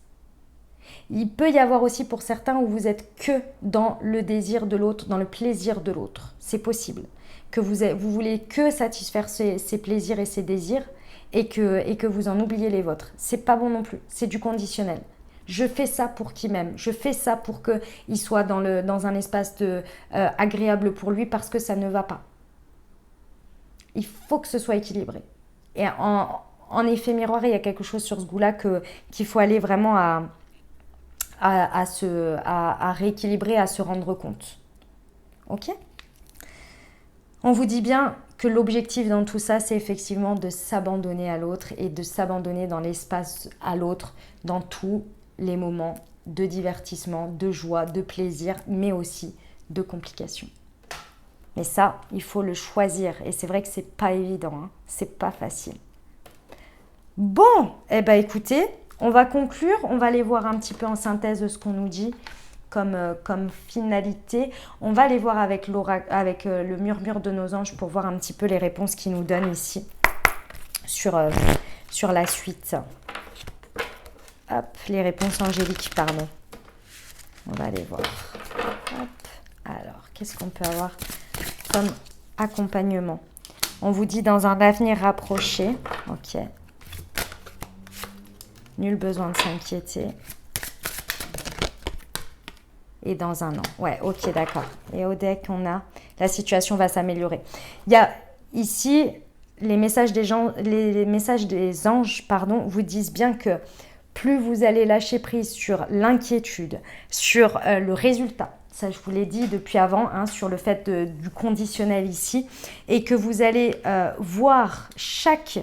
Il peut y avoir aussi pour certains où vous êtes que dans le désir de l'autre, dans le plaisir de l'autre. C'est possible. Que vous voulez que satisfaire ses plaisirs et ses désirs et que vous en oubliez les vôtres. C'est pas bon non plus. C'est du conditionnel. Je fais ça pour qu'il m'aime. Je fais ça pour qu'il soit dans un espace agréable pour lui parce que ça ne va pas. Il faut que ce soit équilibré. Et en effet miroir, il y a quelque chose sur ce goût-là qu'il faut aller vraiment à rééquilibrer, à se rendre compte. Ok ? On vous dit bien que l'objectif dans tout ça, c'est effectivement de s'abandonner à l'autre et de s'abandonner dans l'espace à l'autre, dans tous les moments de divertissement, de joie, de plaisir, mais aussi de complications. Mais ça, il faut le choisir. Et c'est vrai que c'est pas évident, hein. C'est pas facile. Bon, écoutez, on va conclure. On va aller voir un petit peu en synthèse ce qu'on nous dit comme finalité. On va aller voir avec le murmure de nos anges pour voir un petit peu les réponses qu'ils nous donnent ici sur la suite. Hop, les réponses angéliques, pardon. On va aller voir. Hop. Alors, qu'est-ce qu'on peut avoir comme accompagnement? On vous dit dans un avenir rapproché. Ok. Nul besoin de s'inquiéter. Et dans un an. Ouais, ok, d'accord. Et au deck, on a la situation va s'améliorer. Il y a ici les messages des anges, vous disent bien que plus vous allez lâcher prise sur l'inquiétude, sur le résultat, ça je vous l'ai dit depuis avant, hein, sur le fait du conditionnel ici, et que vous allez voir chaque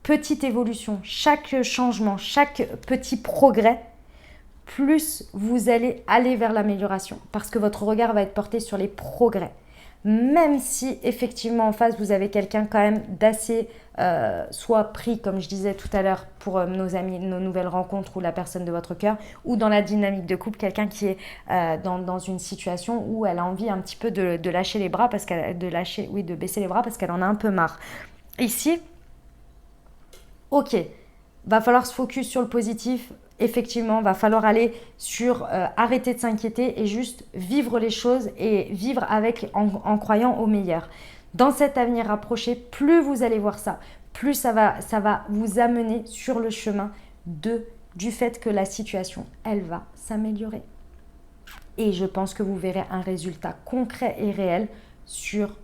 petite évolution, chaque changement, chaque petit progrès, plus vous allez aller vers l'amélioration. Parce que votre regard va être porté sur les progrès. Même si effectivement en face vous avez quelqu'un quand même d'assez soit pris comme je disais tout à l'heure pour nos amis, nos nouvelles rencontres ou la personne de votre cœur, ou dans la dynamique de couple, quelqu'un qui est dans une situation où elle a envie un petit peu de lâcher les bras parce qu'elle de baisser les bras parce qu'elle en a un peu marre. Ici, ok, va falloir se focus sur le positif. Effectivement, va falloir aller sur arrêter de s'inquiéter et juste vivre les choses et vivre avec en croyant au meilleur. Dans cet avenir rapproché, plus vous allez voir ça, plus ça va vous amener sur le chemin du fait que la situation, elle va s'améliorer. Et je pense que vous verrez un résultat concret et réel sur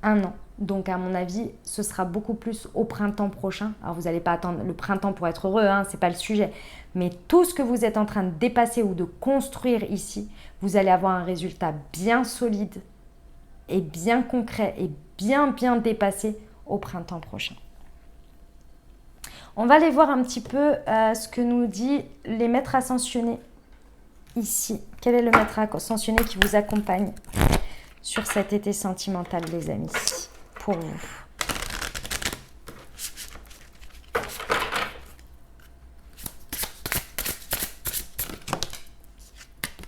un an. Donc à mon avis, ce sera beaucoup plus au printemps prochain. Alors vous n'allez pas attendre le printemps pour être heureux, hein, c'est pas le sujet. Mais tout ce que vous êtes en train de dépasser ou de construire ici, vous allez avoir un résultat bien solide et bien concret et bien dépassé au printemps prochain. On va aller voir un petit peu ce que nous dit les maîtres ascensionnés ici. Quel est le maître ascensionné qui vous accompagne sur cet été sentimental, les amis, pour vous?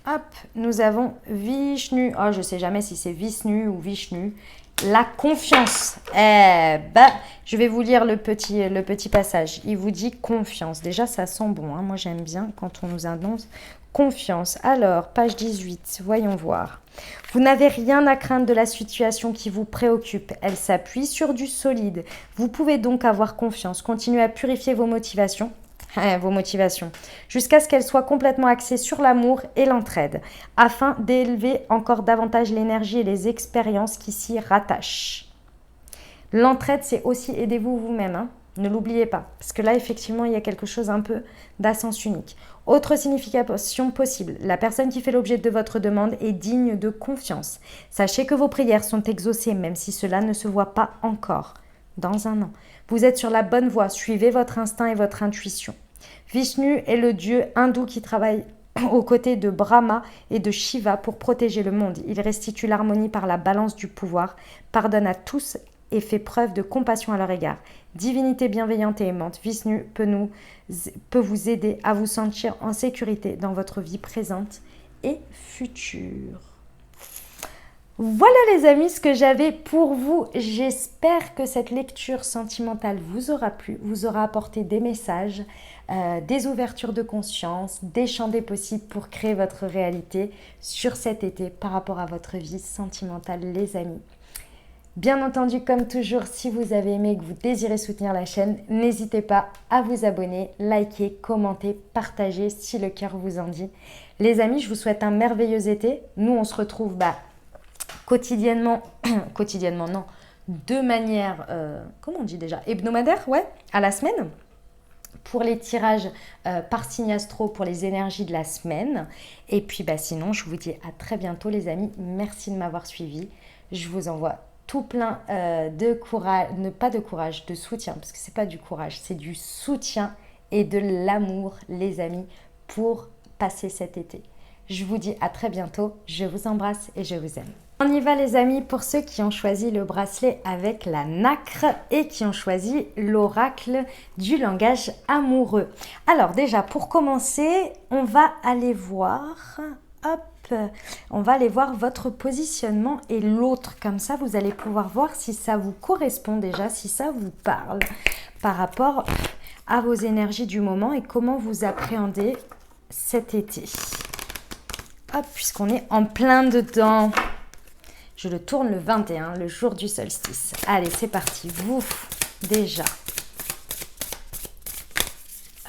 Hop, nous avons Vishnu. Oh, je ne sais jamais si c'est Vishnu ou Vishnu. La confiance. Je vais vous lire le petit passage. Il vous dit confiance. Déjà, ça sent bon. Hein. Moi, j'aime bien quand on nous annonce confiance. Alors, page 18, voyons voir. Vous n'avez rien à craindre de la situation qui vous préoccupe. Elle s'appuie sur du solide. Vous pouvez donc avoir confiance. Continuez à purifier vos motivations. Jusqu'à ce qu'elles soient complètement axées sur l'amour et l'entraide, afin d'élever encore davantage l'énergie et les expériences qui s'y rattachent. L'entraide, c'est aussi aidez-vous vous-même, hein. Ne l'oubliez pas, parce que là, effectivement, il y a quelque chose un peu d'essence unique. Autre signification possible, la personne qui fait l'objet de votre demande est digne de confiance. Sachez que vos prières sont exaucées, même si cela ne se voit pas encore. Dans un an. Vous êtes sur la bonne voie, suivez votre instinct et votre intuition. Vishnu est le dieu hindou qui travaille aux côtés de Brahma et de Shiva pour protéger le monde. Il restitue l'harmonie par la balance du pouvoir, pardonne à tous et fait preuve de compassion à leur égard. Divinité bienveillante et aimante, Vishnu peut vous aider à vous sentir en sécurité dans votre vie présente et future. Voilà les amis ce que j'avais pour vous. J'espère que cette lecture sentimentale vous aura plu, vous aura apporté des messages, des ouvertures de conscience, des champs des possibles pour créer votre réalité sur cet été par rapport à votre vie sentimentale les amis. Bien entendu, comme toujours, si vous avez aimé et que vous désirez soutenir la chaîne, n'hésitez pas à vous abonner, liker, commenter, partager si le cœur vous en dit. Les amis, je vous souhaite un merveilleux été. Nous, on se retrouve quotidiennement, non, de manière, comment on dit déjà, hebdomadaire, ouais, à la semaine, pour les tirages par signe astro pour les énergies de la semaine. Et puis, sinon, je vous dis à très bientôt, les amis. Merci de m'avoir suivi. Je vous envoie tout plein de courage, pas de courage, de soutien, parce que c'est pas du courage, c'est du soutien et de l'amour, les amis, pour passer cet été. Je vous dis à très bientôt. Je vous embrasse et je vous aime. On y va les amis pour ceux qui ont choisi le bracelet avec la nacre et qui ont choisi l'oracle du langage amoureux. Alors déjà pour commencer, on va aller voir, on va aller voir votre positionnement et l'autre. Comme ça, vous allez pouvoir voir si ça vous correspond déjà, si ça vous parle par rapport à vos énergies du moment et comment vous appréhendez cet été. Hop, puisqu'on est en plein dedans. Je le tourne le 21, le jour du solstice. Allez, c'est parti. Vous, déjà.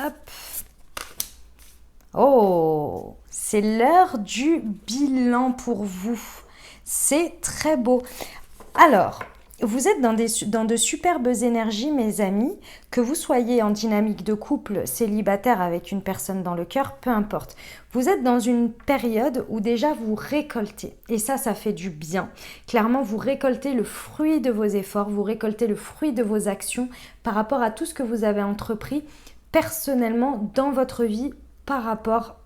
Hop. Oh, c'est l'heure du bilan pour vous. C'est très beau. Alors, Vous êtes dans de superbes énergies, mes amis, que vous soyez en dynamique de couple, célibataire avec une personne dans le cœur, peu importe. Vous êtes dans une période où déjà vous récoltez. Et ça fait du bien. Clairement, vous récoltez le fruit de vos efforts, vous récoltez le fruit de vos actions par rapport à tout ce que vous avez entrepris personnellement dans votre vie par rapport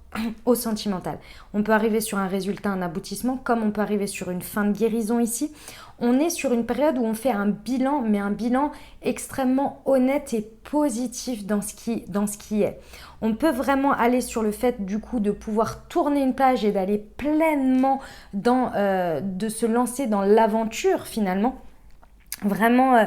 au sentimental. On peut arriver sur un résultat, un aboutissement, comme on peut arriver sur une fin de guérison ici. On est sur une période où on fait un bilan, mais un bilan extrêmement honnête et positif dans ce qui est. On peut vraiment aller sur le fait du coup de pouvoir tourner une page et d'aller pleinement de se lancer dans l'aventure finalement. Vraiment,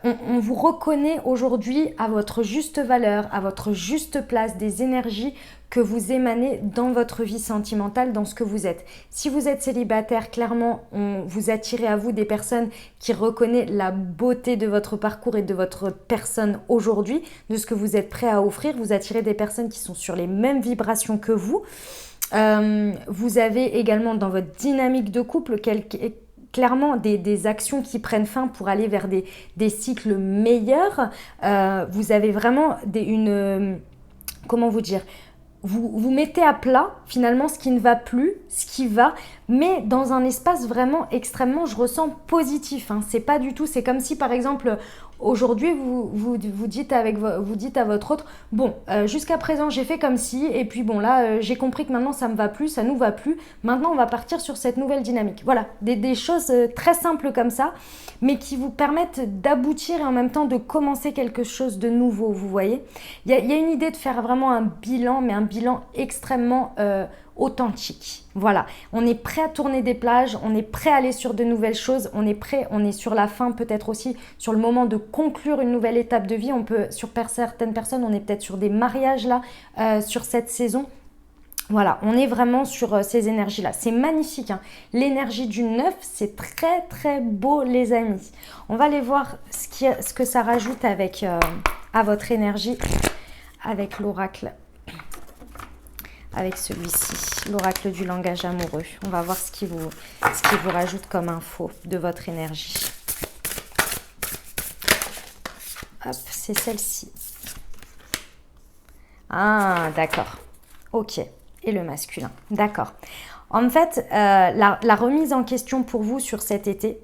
on vous reconnaît aujourd'hui à votre juste valeur, à votre juste place, des énergies que vous émanez dans votre vie sentimentale, dans ce que vous êtes. Si vous êtes célibataire, clairement, vous attirez à vous des personnes qui reconnaissent la beauté de votre parcours et de votre personne aujourd'hui, de ce que vous êtes prêt à offrir. Vous attirez des personnes qui sont sur les mêmes vibrations que vous. Vous avez également dans votre dynamique de couple clairement des actions qui prennent fin pour aller vers des cycles meilleurs. Vous avez vraiment comment vous dire, vous mettez à plat finalement ce qui ne va plus, ce qui va, mais dans un espace vraiment extrêmement, je ressens positif. C'est pas du tout, c'est comme si par exemple aujourd'hui vous dites à votre autre, bon, jusqu'à présent j'ai fait comme si, et puis bon là j'ai compris que maintenant ça me va plus, ça nous va plus, maintenant on va partir sur cette nouvelle dynamique. Voilà, des choses très simples comme ça, mais qui vous permettent d'aboutir et en même temps de commencer quelque chose de nouveau, vous voyez. Il y a une idée de faire vraiment un bilan, mais un bilan extrêmement authentique. Voilà, on est prêt à tourner des plages, on est prêt à aller sur de nouvelles choses, on est prêt, on est sur la fin, peut-être aussi sur le moment de conclure une nouvelle étape de vie. On peut, sur certaines personnes, on est peut-être sur des mariages là, sur cette saison. Voilà, on est vraiment sur ces énergies-là. C'est magnifique, hein. L'énergie du 9, c'est très très beau, les amis. On va aller voir ce que ça rajoute à votre énergie avec l'oracle. Avec celui-ci, l'oracle du langage amoureux. On va voir ce qui vous rajoute comme info de votre énergie. Hop, c'est celle-ci. Ah, d'accord. Ok. Et le masculin. D'accord. En fait, la remise en question pour vous sur cet été,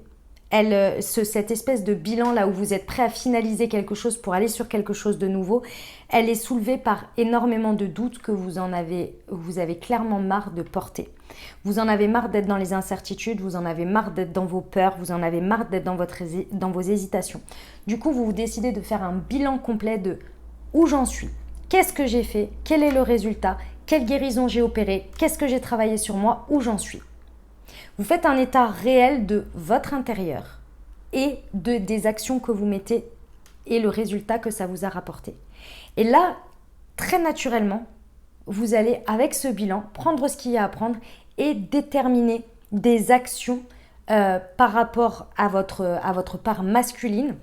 cette espèce de bilan là où vous êtes prêt à finaliser quelque chose pour aller sur quelque chose de nouveau, elle est soulevée par énormément de doutes que vous avez clairement marre de porter. Vous en avez marre d'être dans les incertitudes, vous en avez marre d'être dans vos peurs, vous en avez marre d'être dans vos hésitations. Du coup, vous décidez de faire un bilan complet de où j'en suis, qu'est-ce que j'ai fait, quel est le résultat, quelle guérison j'ai opérée, qu'est-ce que j'ai travaillé sur moi, où j'en suis. Vous faites un état réel de votre intérieur et des actions que vous mettez et le résultat que ça vous a rapporté. Et là, très naturellement, vous allez, avec ce bilan, prendre ce qu'il y a à prendre et déterminer des actions par rapport à votre part masculine.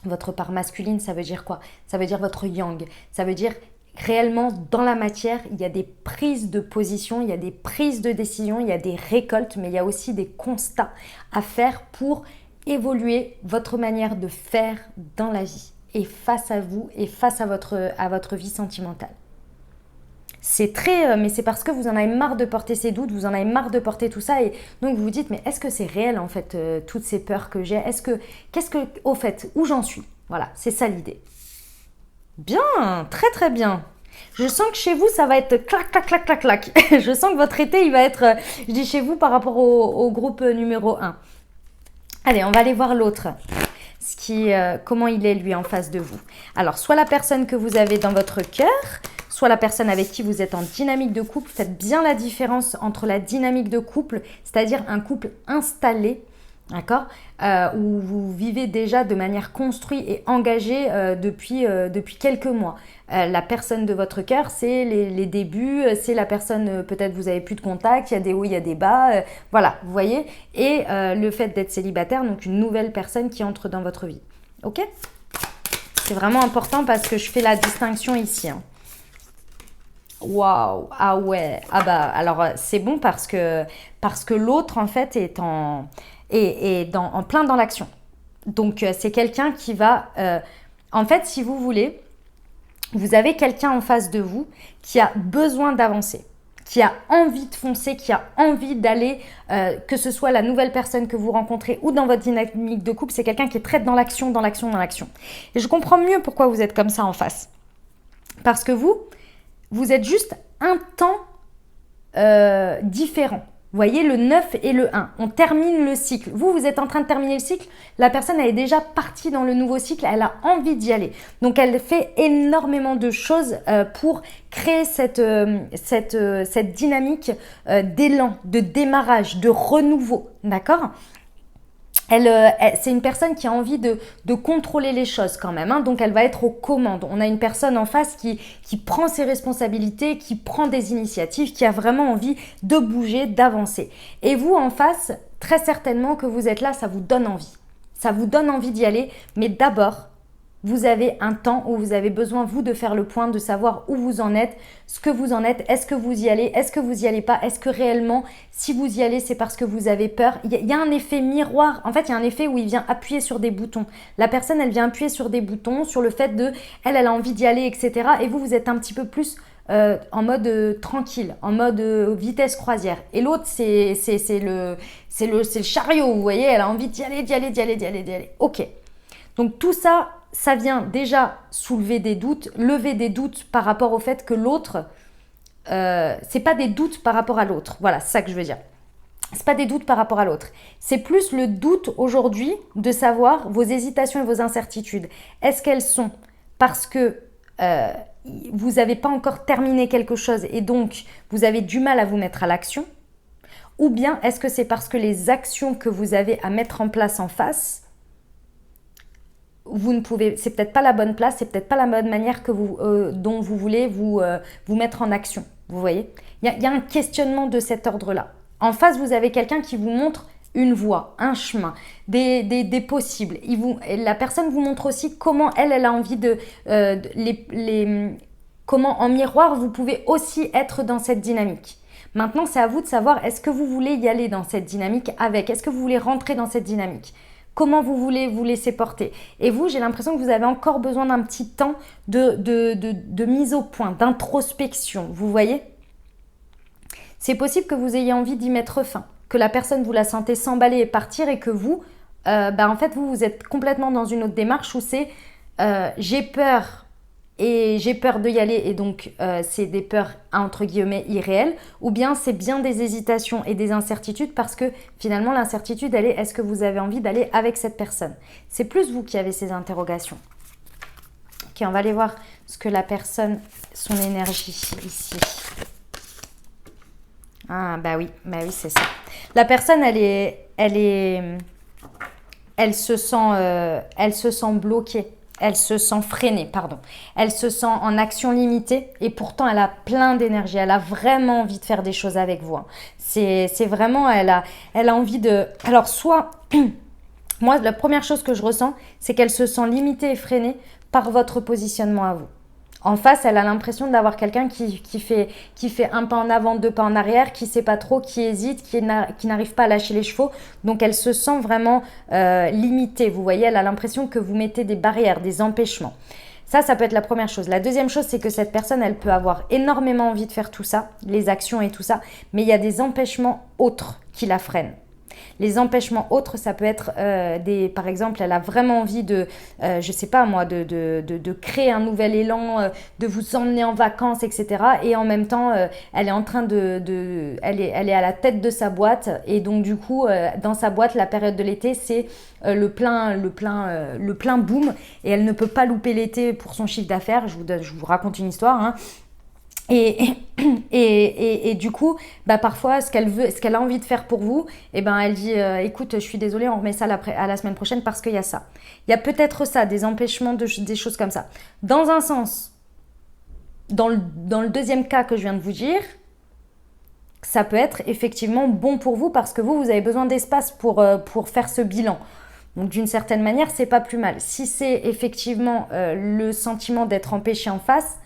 Votre part masculine, ça veut dire quoi? Ça veut dire votre yang. Ça veut dire réellement, dans la matière, il y a des prises de position, il y a des prises de décision, il y a des récoltes, mais il y a aussi des constats à faire pour évoluer votre manière de faire dans la vie et face à vous et face à votre vie sentimentale. C'est mais c'est parce que vous en avez marre de porter ces doutes, vous en avez marre de porter tout ça et donc vous vous dites mais est-ce que c'est réel en fait toutes ces peurs que j'ai? Au fait, où j'en suis? Voilà, c'est ça l'idée. Bien, très très bien. Je sens que chez vous, ça va être clac, clac, clac, clac, clac. Je sens que votre été, il va être, je dis chez vous par rapport au groupe numéro 1. Allez, on va aller voir l'autre. Comment il est lui en face de vous. Alors, soit la personne que vous avez dans votre cœur, soit la personne avec qui vous êtes en dynamique de couple. Faites bien la différence entre la dynamique de couple, c'est-à-dire un couple installé, d'accord, où vous vivez déjà de manière construite et engagée depuis quelques mois. La personne de votre cœur, c'est les débuts, c'est la personne, peut-être vous n'avez plus de contact, il y a des hauts, il y a des bas, voilà, vous voyez. Et le fait d'être célibataire, donc une nouvelle personne qui entre dans votre vie. Ok? C'est vraiment important parce que je fais la distinction ici. Hein. Waouh, ah ouais, ah bah alors c'est bon parce que l'autre en fait est en plein dans l'action. Donc, c'est quelqu'un qui va... en fait, si vous voulez, vous avez quelqu'un en face de vous qui a besoin d'avancer, qui a envie de foncer, qui a envie d'aller, que ce soit la nouvelle personne que vous rencontrez ou dans votre dynamique de couple, c'est quelqu'un qui est très dans l'action, dans l'action, dans l'action. Et je comprends mieux pourquoi vous êtes comme ça en face. Parce que vous êtes juste un temps différent. Vous voyez, le 9 et le 1, on termine le cycle. Vous êtes en train de terminer le cycle. La personne, elle est déjà partie dans le nouveau cycle. Elle a envie d'y aller. Donc, elle fait énormément de choses pour créer cette dynamique d'élan, de démarrage, de renouveau. D'accord ? C'est une personne qui a envie de contrôler les choses quand même, hein, donc elle va être aux commandes. On a une personne en face qui prend ses responsabilités, qui prend des initiatives, qui a vraiment envie de bouger, d'avancer. Et vous en face, très certainement que vous êtes là, ça vous donne envie. Ça vous donne envie d'y aller, mais d'abord, vous avez un temps où vous avez besoin, vous, de faire le point, de savoir où vous en êtes, ce que vous en êtes, est-ce que vous y allez, est-ce que vous y allez pas, est-ce que réellement, si vous y allez, c'est parce que vous avez peur. Il y a un effet miroir, en fait, il y a un effet où il vient appuyer sur des boutons. La personne, elle vient appuyer sur des boutons, sur le fait elle a envie d'y aller, etc. Et vous êtes un petit peu plus en mode tranquille, en mode vitesse croisière. Et l'autre, c'est le chariot, vous voyez, elle a envie d'y aller, d'y aller, d'y aller, d'y aller, d'y aller. Ok. Donc tout ça, ça vient déjà soulever des doutes, lever des doutes par rapport au fait que l'autre, c'est pas des doutes par rapport à l'autre. Voilà, c'est ça que je veux dire. C'est pas des doutes par rapport à l'autre. C'est plus le doute aujourd'hui de savoir vos hésitations et vos incertitudes. Est-ce qu'elles sont parce que vous n'avez pas encore terminé quelque chose et donc vous avez du mal à vous mettre à l'action? Ou bien est-ce que c'est parce que les actions que vous avez à mettre en place en face, vous ne pouvez, c'est peut-être pas la bonne place, c'est peut-être pas la bonne manière que dont vous voulez vous mettre en action. Vous voyez, il y a un questionnement de cet ordre-là. En face, vous avez quelqu'un qui vous montre une voie, un chemin, des possibles. La personne vous montre aussi comment elle a envie comment en miroir vous pouvez aussi être dans cette dynamique. Maintenant, c'est à vous de savoir, est-ce que vous voulez y aller dans cette dynamique avec? Est-ce que vous voulez rentrer dans cette dynamique? Comment vous voulez vous laisser porter? Et vous, j'ai l'impression que vous avez encore besoin d'un petit temps de mise au point, d'introspection, vous voyez? C'est possible que vous ayez envie d'y mettre fin, que la personne, vous la sentez s'emballer et partir et que vous, en fait, vous êtes complètement dans une autre démarche où c'est j'ai peur et j'ai peur d'y aller et donc c'est des peurs entre guillemets irréelles, ou bien c'est bien des hésitations et des incertitudes parce que finalement l'incertitude elle est est-ce que vous avez envie d'aller avec cette personne? C'est plus vous qui avez ces interrogations. Ok, on va aller voir ce que la personne, son énergie ici. Ah bah oui c'est ça. La personne elle se sent bloquée. Elle se sent freinée, pardon. Elle se sent en action limitée et pourtant elle a plein d'énergie. Elle a vraiment envie de faire des choses avec vous. C'est vraiment, elle a envie de... Alors soit, moi la première chose que je ressens, c'est qu'elle se sent limitée et freinée par votre positionnement à vous. En face, elle a l'impression d'avoir quelqu'un qui fait un pas en avant, deux pas en arrière, qui ne sait pas trop, qui hésite, qui n'arrive pas à lâcher les chevaux. Donc, elle se sent vraiment limitée. Vous voyez, elle a l'impression que vous mettez des barrières, des empêchements. Ça peut être la première chose. La deuxième chose, c'est que cette personne, elle peut avoir énormément envie de faire tout ça, les actions et tout ça, mais il y a des empêchements autres qui la freinent. Les empêchements autres, ça peut être par exemple, elle a vraiment envie de, je sais pas moi, de créer un nouvel élan, de vous emmener en vacances, etc. Et en même temps, elle est en train elle est à la tête de sa boîte et donc du coup, dans sa boîte, la période de l'été, c'est le plein boom et elle ne peut pas louper l'été pour son chiffre d'affaires. Je vous raconte une histoire, hein. Et du coup, parfois, ce qu'elle a envie de faire pour vous, elle dit écoute, je suis désolée, on remet ça à la semaine prochaine parce qu'il y a ça. Il y a peut-être ça, des empêchements, des choses comme ça. Dans un sens, dans le deuxième cas que je viens de vous dire, ça peut être effectivement bon pour vous parce que vous avez besoin d'espace pour faire ce bilan. Donc d'une certaine manière, c'est pas plus mal. Si c'est effectivement le sentiment d'être empêché en face,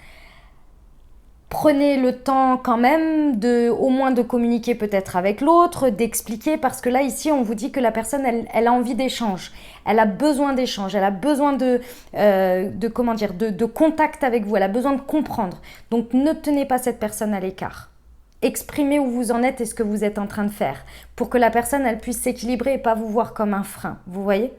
Prenez le temps quand même au moins de communiquer peut-être avec l'autre, d'expliquer, parce que là, ici, on vous dit que la personne, elle a envie d'échange. Elle a besoin d'échange, elle a besoin comment dire, de contact avec vous, elle a besoin de comprendre. Donc, ne tenez pas cette personne à l'écart. Exprimez où vous en êtes et ce que vous êtes en train de faire pour que la personne, elle puisse s'équilibrer et pas vous voir comme un frein. Vous voyez ?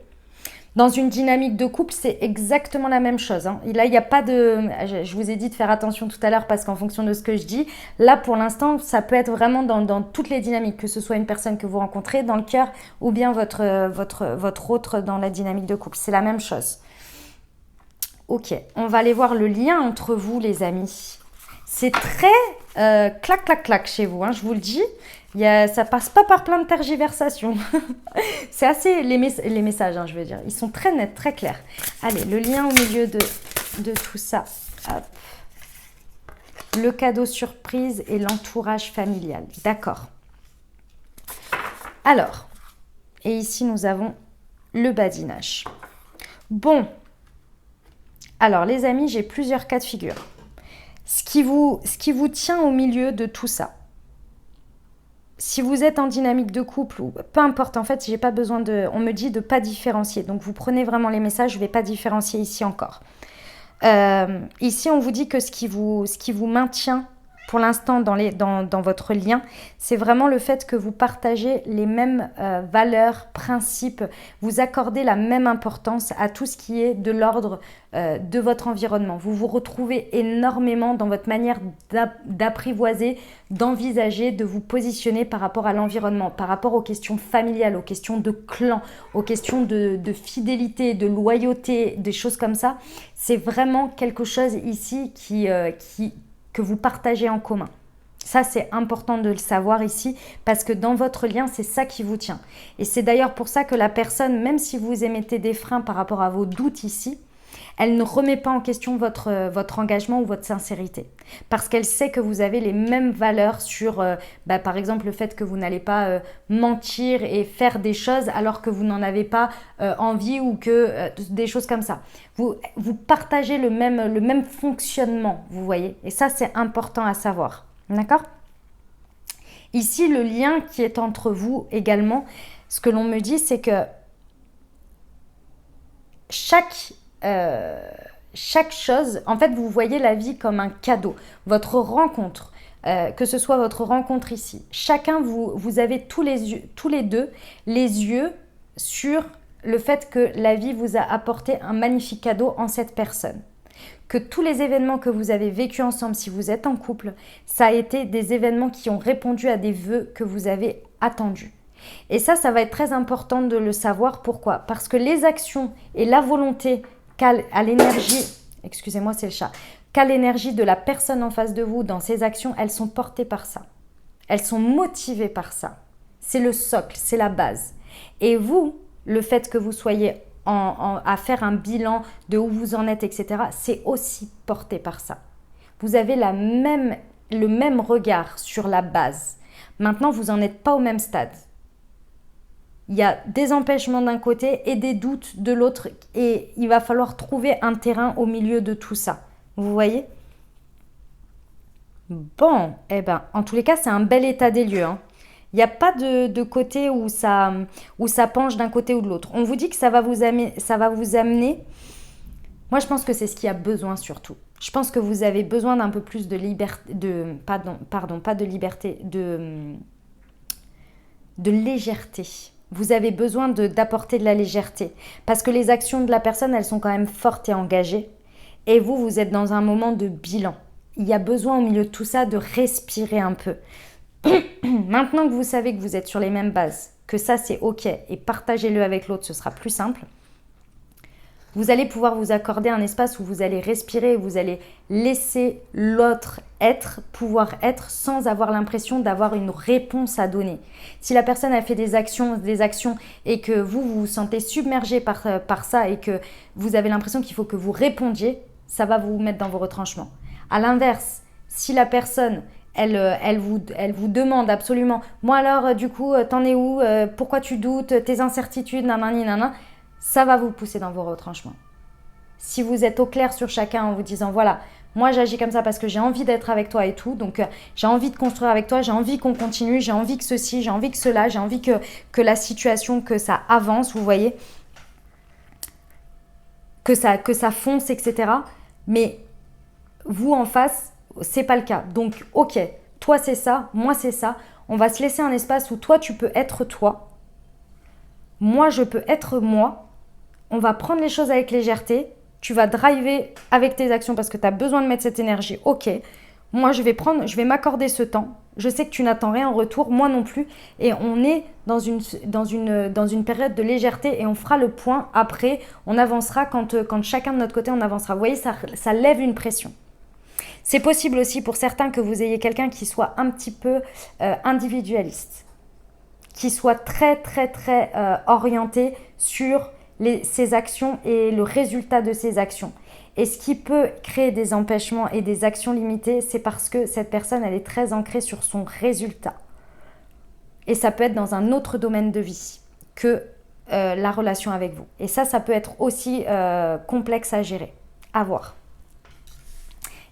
Dans une dynamique de couple, c'est exactement la même chose. Hein. Et là, il n'y a pas de... Je vous ai dit de faire attention tout à l'heure parce qu'en fonction de ce que je dis, là, pour l'instant, ça peut être vraiment dans toutes les dynamiques, que ce soit une personne que vous rencontrez dans le cœur ou bien votre autre dans la dynamique de couple. C'est la même chose. Ok, on va aller voir le lien entre vous, les amis. C'est très clac, clac, clac chez vous, hein, je vous le dis. Ça passe pas par plein de tergiversations. C'est assez... Les messages, hein, je veux dire. Ils sont très nets, très clairs. Allez, le lien au milieu de tout ça. Hop. Le cadeau surprise et l'entourage familial. D'accord. Alors, et ici, nous avons le badinage. Bon. Alors, les amis, j'ai plusieurs cas de figure. Ce qui vous tient au milieu de tout ça. Si vous êtes en dynamique de couple, ou peu importe, en fait, j'ai pas besoin de... On me dit de ne pas différencier. Donc, vous prenez vraiment les messages, je ne vais pas différencier ici encore. Ici, on vous dit que ce qui vous maintient pour l'instant dans votre lien, c'est vraiment le fait que vous partagez les mêmes valeurs, principes, vous accordez la même importance à tout ce qui est de l'ordre de votre environnement. Vous vous retrouvez énormément dans votre manière d'apprivoiser, d'envisager, de vous positionner par rapport à l'environnement, par rapport aux questions familiales, aux questions de clan, aux questions de fidélité, de loyauté, des choses comme ça. C'est vraiment quelque chose ici que vous partagez en commun. Ça, c'est important de le savoir ici parce que dans votre lien, c'est ça qui vous tient. Et c'est d'ailleurs pour ça que la personne, même si vous émettez des freins par rapport à vos doutes ici, elle ne remet pas en question votre engagement ou votre sincérité. Parce qu'elle sait que vous avez les mêmes valeurs sur, par exemple, le fait que vous n'allez pas mentir et faire des choses alors que vous n'en avez pas envie ou que des choses comme ça. Vous partagez le même fonctionnement, vous voyez. Et ça, c'est important à savoir. D'accord ? Ici, le lien qui est entre vous également, ce que l'on me dit, c'est que chaque chose, en fait, vous voyez la vie comme un cadeau. Votre rencontre, que ce soit votre rencontre ici, chacun, vous avez tous les deux les yeux sur le fait que la vie vous a apporté un magnifique cadeau en cette personne. Que tous les événements que vous avez vécus ensemble, si vous êtes en couple, ça a été des événements qui ont répondu à des vœux que vous avez attendus. Et ça va être très important de le savoir. Pourquoi ? Parce que les actions et la volonté qu'a l'énergie, excusez-moi, c'est le chat, qu'a l'énergie de la personne en face de vous dans ses actions, elles sont portées par ça. Elles sont motivées par ça. C'est le socle, c'est la base. Et vous, le fait que vous soyez à faire un bilan de où vous en êtes, etc., c'est aussi porté par ça. Vous avez le même regard sur la base. Maintenant, vous n'en êtes pas au même stade. Il y a des empêchements d'un côté et des doutes de l'autre et il va falloir trouver un terrain au milieu de tout ça. Vous voyez ? Bon, en tous les cas, c'est un bel état des lieux, hein. Il n'y a pas de côté où ça penche d'un côté ou de l'autre. On vous dit que ça va vous amener. Moi, je pense que c'est ce qu'il y a besoin surtout. Je pense que vous avez besoin d'un peu plus de liberté, pas de liberté, de légèreté. Vous avez besoin d'apporter de la légèreté. Parce que les actions de la personne, elles sont quand même fortes et engagées. Et vous êtes dans un moment de bilan. Il y a besoin au milieu de tout ça de respirer un peu. Maintenant que vous savez que vous êtes sur les mêmes bases, que ça c'est ok et partagez-le avec l'autre, ce sera plus simple. Vous allez pouvoir vous accorder un espace où vous allez respirer, vous allez laisser l'autre pouvoir être sans avoir l'impression d'avoir une réponse à donner. Si la personne a fait des actions et que vous vous sentez submergé par ça et que vous avez l'impression qu'il faut que vous répondiez, ça va vous mettre dans vos retranchements. À l'inverse, si la personne elle vous demande absolument « Moi alors, du coup, t'en es où ? Pourquoi tu doutes ? Tes incertitudes, nanani, nanana ?» Ça va vous pousser dans vos retranchements. Si vous êtes au clair sur chacun en vous disant « Voilà, Moi, j'agis comme ça parce que j'ai envie d'être avec toi et tout. Donc, j'ai envie de construire avec toi. J'ai envie qu'on continue. J'ai envie que ceci, j'ai envie que cela. J'ai envie que la situation, que ça avance, vous voyez. Que ça fonce, etc. Mais vous, en face, c'est pas le cas. Donc, ok, toi, c'est ça. Moi, c'est ça. On va se laisser un espace où toi, tu peux être toi. Moi, je peux être moi. On va prendre les choses avec légèreté. Tu vas driver avec tes actions parce que tu as besoin de mettre cette énergie. Ok, moi je vais m'accorder ce temps. Je sais que tu n'attends rien en retour, moi non plus. Et on est dans une période de légèreté et on fera le point après. On avancera quand chacun de notre côté on avancera. Vous voyez, ça lève une pression. C'est possible aussi pour certains que vous ayez quelqu'un qui soit un petit peu individualiste, qui soit très très très orienté sur ses actions et le résultat de ses actions. Et ce qui peut créer des empêchements et des actions limitées, c'est parce que cette personne, elle est très ancrée sur son résultat. Et ça peut être dans un autre domaine de vie que la relation avec vous. Et ça peut être aussi complexe à gérer, à voir.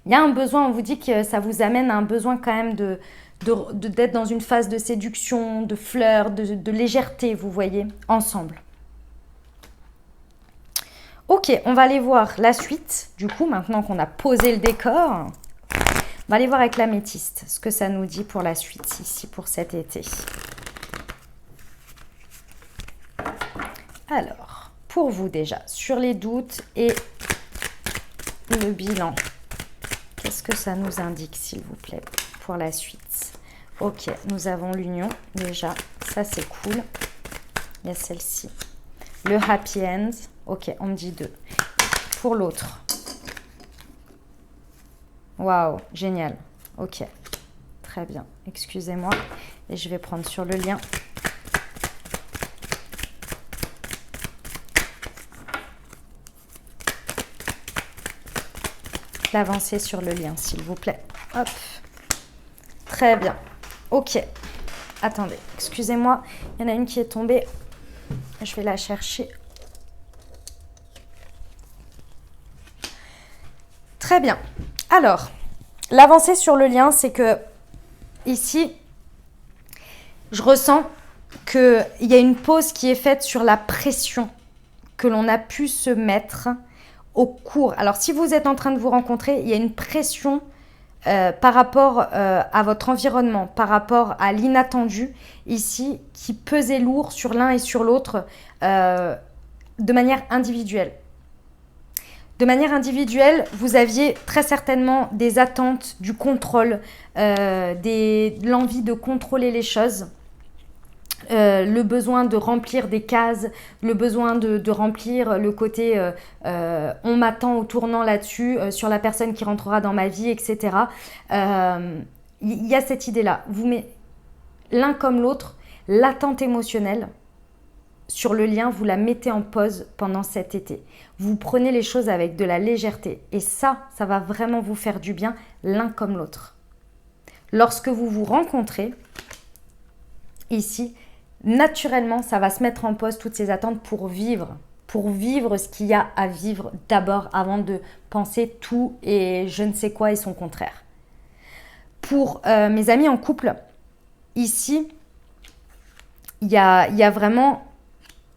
Il y a un besoin, on vous dit que ça vous amène à un besoin quand même d'être dans une phase de séduction, de fleurs, de légèreté, vous voyez, ensemble. Ok, on va aller voir la suite. Du coup, maintenant qu'on a posé le décor, on va aller voir avec l'améthyste ce que ça nous dit pour la suite, ici, pour cet été. Alors, pour vous déjà, sur les doutes et le bilan, qu'est-ce que ça nous indique, s'il vous plaît, pour la suite? Ok, nous avons l'union, déjà, ça c'est cool. Il y a celle-ci. Le happy end. Ok, on me dit 2. Pour l'autre. Waouh, génial. Ok, très bien. Excusez-moi. Et je vais prendre sur le lien. L'avancée sur le lien, s'il vous plaît. Hop. Très bien. Ok. Attendez, excusez-moi. Il y en a une qui est tombée. Je vais la chercher. Très bien. Alors, l'avancée sur le lien, c'est que ici, je ressens qu'il y a une pause qui est faite sur la pression que l'on a pu se mettre au cours. Alors, si vous êtes en train de vous rencontrer, il y a une pression par rapport à votre environnement, par rapport à l'inattendu ici, qui pesait lourd sur l'un et sur l'autre de manière individuelle. De manière individuelle, vous aviez très certainement des attentes, du contrôle, l'envie de contrôler les choses, le besoin de remplir des cases, le besoin de remplir le côté on m'attend au tournant là-dessus, sur la personne qui rentrera dans ma vie, etc. Il y a cette idée-là. Vous mettez l'un comme l'autre, l'attente émotionnelle sur le lien, vous la mettez en pause pendant cet été. Vous prenez les choses avec de la légèreté. Et ça va vraiment vous faire du bien l'un comme l'autre. Lorsque vous vous rencontrez, ici, naturellement, ça va se mettre en pause toutes ces attentes pour vivre ce qu'il y a à vivre d'abord avant de penser tout et je ne sais quoi et son contraire. Pour mes amis en couple, ici, il y a vraiment...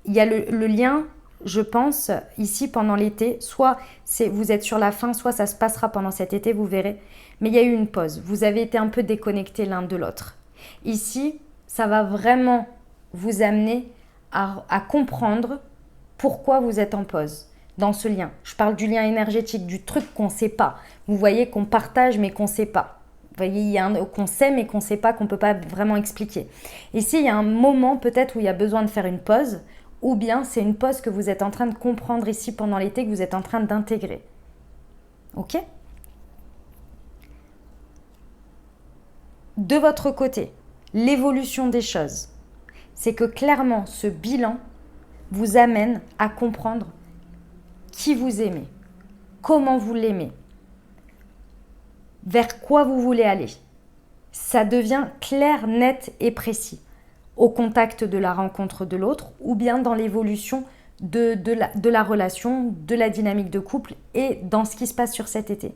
Il y a le lien, je pense, ici pendant l'été. Soit vous êtes sur la fin, soit ça se passera pendant cet été, vous verrez. Mais il y a eu une pause. Vous avez été un peu déconnectés l'un de l'autre. Ici, ça va vraiment vous amener à comprendre pourquoi vous êtes en pause dans ce lien. Je parle du lien énergétique, du truc qu'on ne sait pas. Vous voyez qu'on partage mais qu'on ne sait pas. Vous voyez, il y a qu'on sait mais qu'on ne sait pas, qu'on ne peut pas vraiment expliquer. Ici, il y a un moment peut-être où il y a besoin de faire une pause. Ou bien c'est une pause que vous êtes en train de comprendre ici pendant l'été, que vous êtes en train d'intégrer. Ok ? De votre côté, l'évolution des choses, c'est que clairement ce bilan vous amène à comprendre qui vous aimez, comment vous l'aimez, vers quoi vous voulez aller. Ça devient clair, net et précis. Au contact de la rencontre de l'autre ou bien dans l'évolution de la relation, de la dynamique de couple et dans ce qui se passe sur cet été.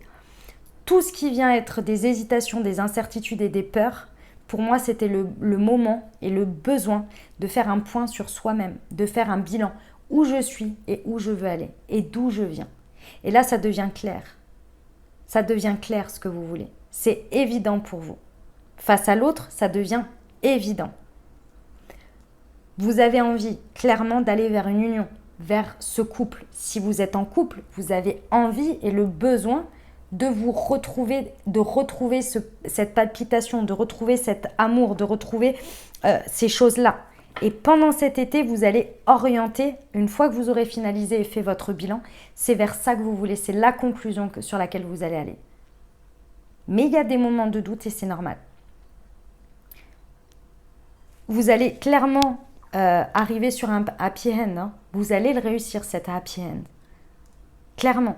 tout ce qui vient être des hésitations, des incertitudes et des peurs, pour moi, c'était le moment et le besoin de faire un point sur soi-même, de faire un bilan, où je suis et où je veux aller et d'où je viens. Et là, ça devient clair. Ça devient clair ce que vous voulez. C'est évident pour vous. Face à l'autre, ça devient évident. Vous avez envie clairement d'aller vers une union, vers ce couple. Si vous êtes en couple, vous avez envie et le besoin de vous retrouver, cette palpitation, de retrouver cet amour, de retrouver ces choses-là. Et pendant cet été, vous allez orienter, une fois que vous aurez finalisé et fait votre bilan, c'est vers ça que vous voulez, c'est la conclusion sur laquelle vous allez aller. Mais il y a des moments de doute et c'est normal. Vous allez clairement arriver sur un happy end. Hein. Vous allez le réussir, cet happy end. Clairement.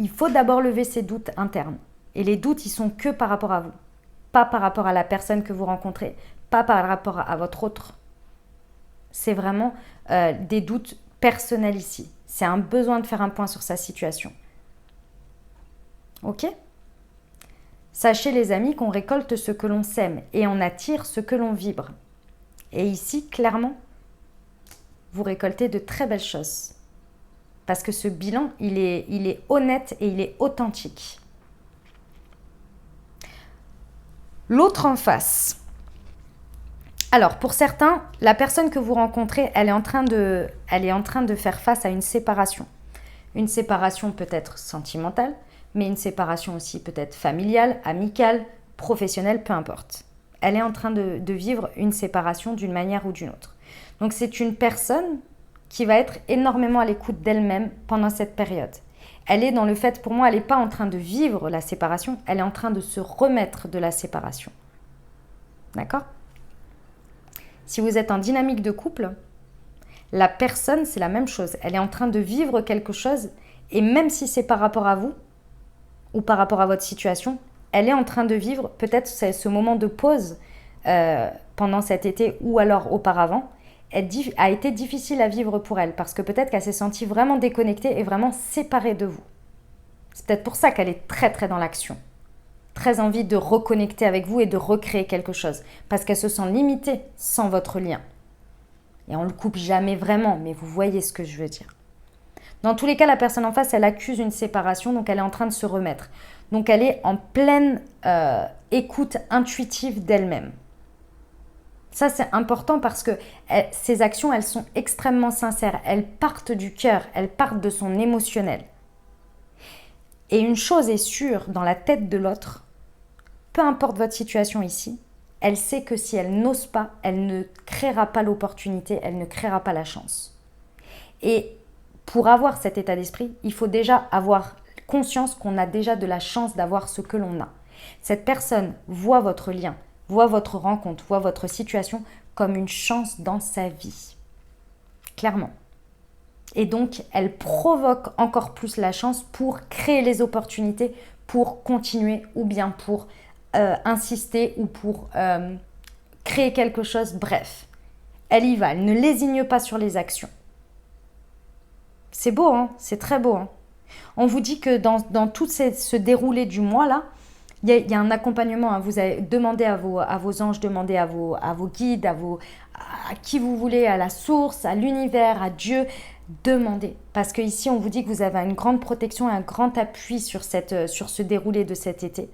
Il faut d'abord lever ces doutes internes. Et les doutes, ils sont que par rapport à vous. Pas par rapport à la personne que vous rencontrez. Pas par rapport à votre autre. C'est vraiment des doutes personnels ici. C'est un besoin de faire un point sur sa situation. Ok ? Sachez les amis qu'on récolte ce que l'on sème et on attire ce que l'on vibre. Et ici, clairement, vous récoltez de très belles choses. Parce que ce bilan, il est honnête et il est authentique. L'autre en face. Alors, pour certains, la personne que vous rencontrez, elle est en train de faire face à une séparation. Une séparation peut-être sentimentale, mais une séparation aussi peut-être familiale, amicale, professionnelle, peu importe. Elle est en train de vivre une séparation d'une manière ou d'une autre. Donc, c'est une personne qui va être énormément à l'écoute d'elle-même pendant cette période. Elle est dans le fait, pour moi, elle n'est pas en train de vivre la séparation, elle est en train de se remettre de la séparation. D'accord ? Si vous êtes en dynamique de couple, la personne, c'est la même chose. Elle est en train de vivre quelque chose et même si c'est par rapport à vous ou par rapport à votre situation, elle est en train de vivre peut-être ce moment de pause pendant cet été ou alors auparavant a été difficile à vivre pour elle parce que peut-être qu'elle s'est sentie vraiment déconnectée et vraiment séparée de vous. C'est peut-être pour ça qu'elle est très très dans l'action. Très envie de reconnecter avec vous et de recréer quelque chose parce qu'elle se sent limitée sans votre lien. Et on ne le coupe jamais vraiment, mais vous voyez ce que je veux dire. Dans tous les cas, la personne en face, elle accuse une séparation, donc elle est en train de se remettre. Donc elle est en pleine écoute intuitive d'elle-même. Ça, c'est important parce que ces actions, elles sont extrêmement sincères. Elles partent du cœur, elles partent de son émotionnel. Et une chose est sûre, dans la tête de l'autre, peu importe votre situation ici, elle sait que si elle n'ose pas, elle ne créera pas l'opportunité, elle ne créera pas la chance. Et pour avoir cet état d'esprit, il faut déjà avoir conscience qu'on a déjà de la chance d'avoir ce que l'on a. Cette personne voit votre lien, voit votre rencontre, voit votre situation comme une chance dans sa vie. Clairement. Et donc, elle provoque encore plus la chance pour créer les opportunités, pour continuer ou bien pour insister ou pour créer quelque chose. Bref, elle y va, elle ne lésigne pas sur les actions. C'est beau, hein, c'est très beau. Hein. On vous dit que dans tout ce déroulé du mois là, il y a un accompagnement. Hein. Vous avez demandé à vos anges, demandez à vos guides, à qui vous voulez, à la source, à l'univers, à Dieu. Demandez. Parce qu'ici, on vous dit que vous avez une grande protection et un grand appui sur ce déroulé de cet été.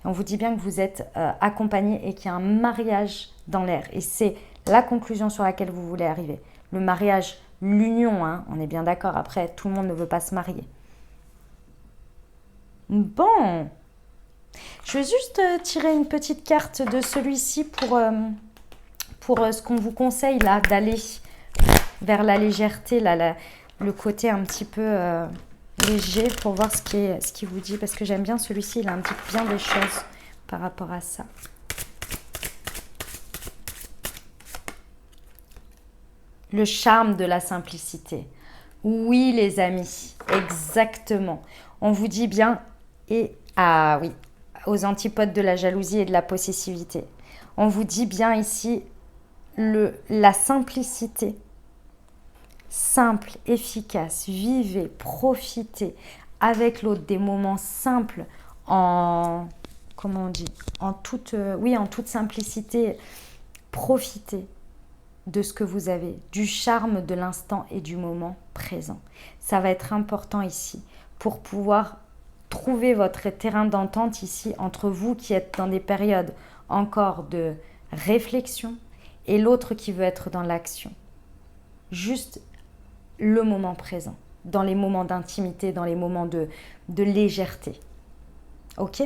Et on vous dit bien que vous êtes accompagné et qu'il y a un mariage dans l'air. Et c'est la conclusion sur laquelle vous voulez arriver. Le mariage, l'union, hein, on est bien d'accord. Après, tout le monde ne veut pas se marier. Bon. Je vais juste tirer une petite carte de celui-ci pour ce qu'on vous conseille là, d'aller vers la légèreté, là, le côté un petit peu léger pour voir ce qu'il vous dit. Parce que j'aime bien celui-ci, il indique bien des choses par rapport à ça. Le charme de la simplicité. Oui, les amis, exactement. On vous dit bien, ah oui, aux antipodes de la jalousie et de la possessivité. On vous dit bien ici la simplicité. Simple, efficace, vivez, profitez avec l'autre des moments simples en, comment on dit, oui, en toute simplicité, profitez de ce que vous avez, du charme de l'instant et du moment présent. Ça va être important ici pour pouvoir trouver votre terrain d'entente ici entre vous qui êtes dans des périodes encore de réflexion et l'autre qui veut être dans l'action. Juste le moment présent, dans les moments d'intimité, dans les moments de légèreté. Ok ?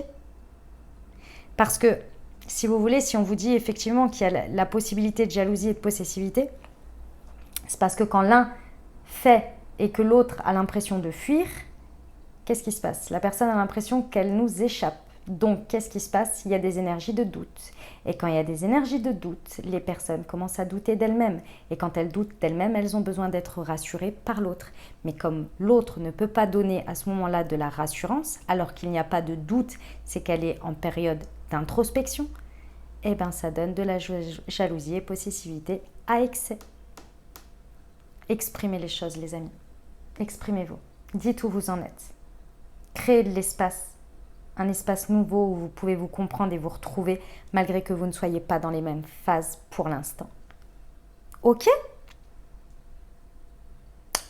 Parce que, si vous voulez, si on vous dit effectivement qu'il y a la possibilité de jalousie et de possessivité, c'est parce que quand l'un fait et que l'autre a l'impression de fuir, qu'est-ce qui se passe? La personne a l'impression qu'elle nous échappe. Donc, qu'est-ce qui se passe? Il y a des énergies de doute. Et quand il y a des énergies de doute, les personnes commencent à douter d'elles-mêmes. Et quand elles doutent d'elles-mêmes, elles ont besoin d'être rassurées par l'autre. Mais comme l'autre ne peut pas donner à ce moment-là de la rassurance, alors qu'il n'y a pas de doute, c'est qu'elle est en période d'introspection, eh bien, ça donne de la jalousie et possessivité à excès. Exprimez les choses, les amis. Exprimez-vous. Dites où vous en êtes. Créez de l'espace. Un espace nouveau où vous pouvez vous comprendre et vous retrouver malgré que vous ne soyez pas dans les mêmes phases pour l'instant. Ok ?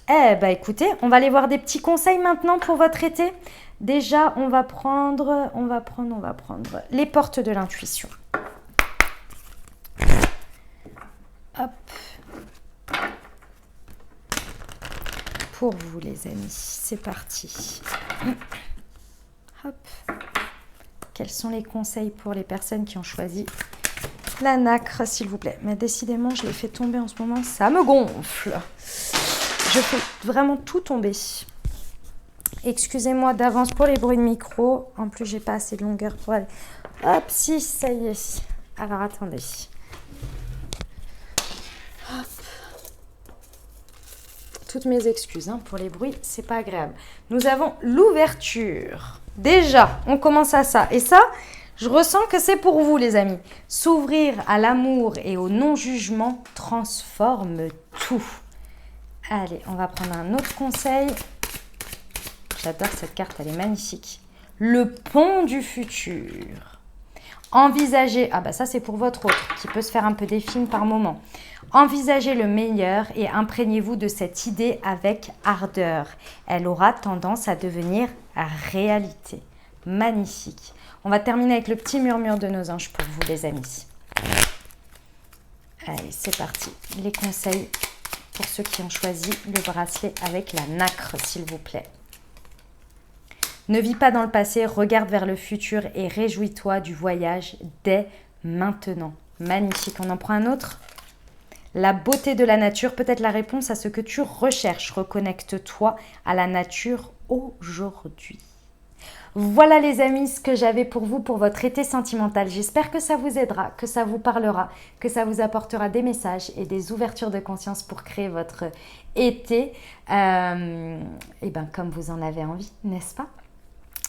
Eh bien écoutez, on va aller voir des petits conseils maintenant pour votre été. Déjà, on va prendre les portes de l'intuition. Hop. Pour vous les amis, c'est parti. Hop. Quels sont les conseils pour les personnes qui ont choisi la nacre, s'il vous plaît? Mais décidément, je les fais tomber en ce moment, ça me gonfle. Je fais vraiment tout tomber. Excusez-moi d'avance pour les bruits de micro. En plus, j'ai pas assez de longueur pour aller. Hop, si, ça y est. Alors, attendez. Hop. Toutes mes excuses pour les bruits, c'est pas agréable. Nous avons l'ouverture. Déjà, on commence à ça. Et ça, je ressens que c'est pour vous, les amis. S'ouvrir à l'amour et au non-jugement transforme tout. Allez, on va prendre un autre conseil. J'adore cette carte, elle est magnifique. Le pont du futur. Envisagez, ah bah ça c'est pour votre autre, qui peut se faire un peu des films par moment. Envisagez le meilleur et imprégnez-vous de cette idée avec ardeur. Elle aura tendance à devenir réalité. Magnifique. On va terminer avec le petit murmure de nos anges pour vous, les amis. Allez, c'est parti. Les conseils pour ceux qui ont choisi le bracelet avec la nacre, s'il vous plaît. Ne vis pas dans le passé, regarde vers le futur et réjouis-toi du voyage dès maintenant. Magnifique, on en prend un autre. La beauté de la nature peut être la réponse à ce que tu recherches. Reconnecte-toi à la nature aujourd'hui. Voilà les amis, ce que j'avais pour vous pour votre été sentimental. J'espère que ça vous aidera, que ça vous parlera, que ça vous apportera des messages et des ouvertures de conscience pour créer votre été. Et bien comme vous en avez envie, n'est-ce pas ?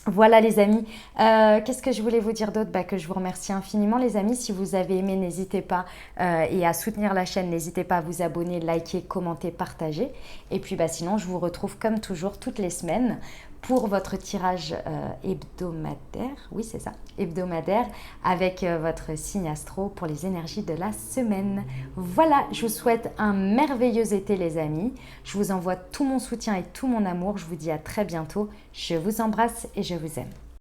Voilà les amis, qu'est-ce que je voulais vous dire d'autre? Que je vous remercie infiniment les amis. Si vous avez aimé, n'hésitez pas et à soutenir la chaîne, n'hésitez pas à vous abonner, liker, commenter, partager. Et puis sinon, je vous retrouve comme toujours toutes les semaines pour votre tirage hebdomadaire. Oui, c'est ça, hebdomadaire avec votre signe astro pour les énergies de la semaine. Voilà, je vous souhaite un merveilleux été les amis. Je vous envoie tout mon soutien et tout mon amour. Je vous dis à très bientôt. Je vous embrasse et je vous aime.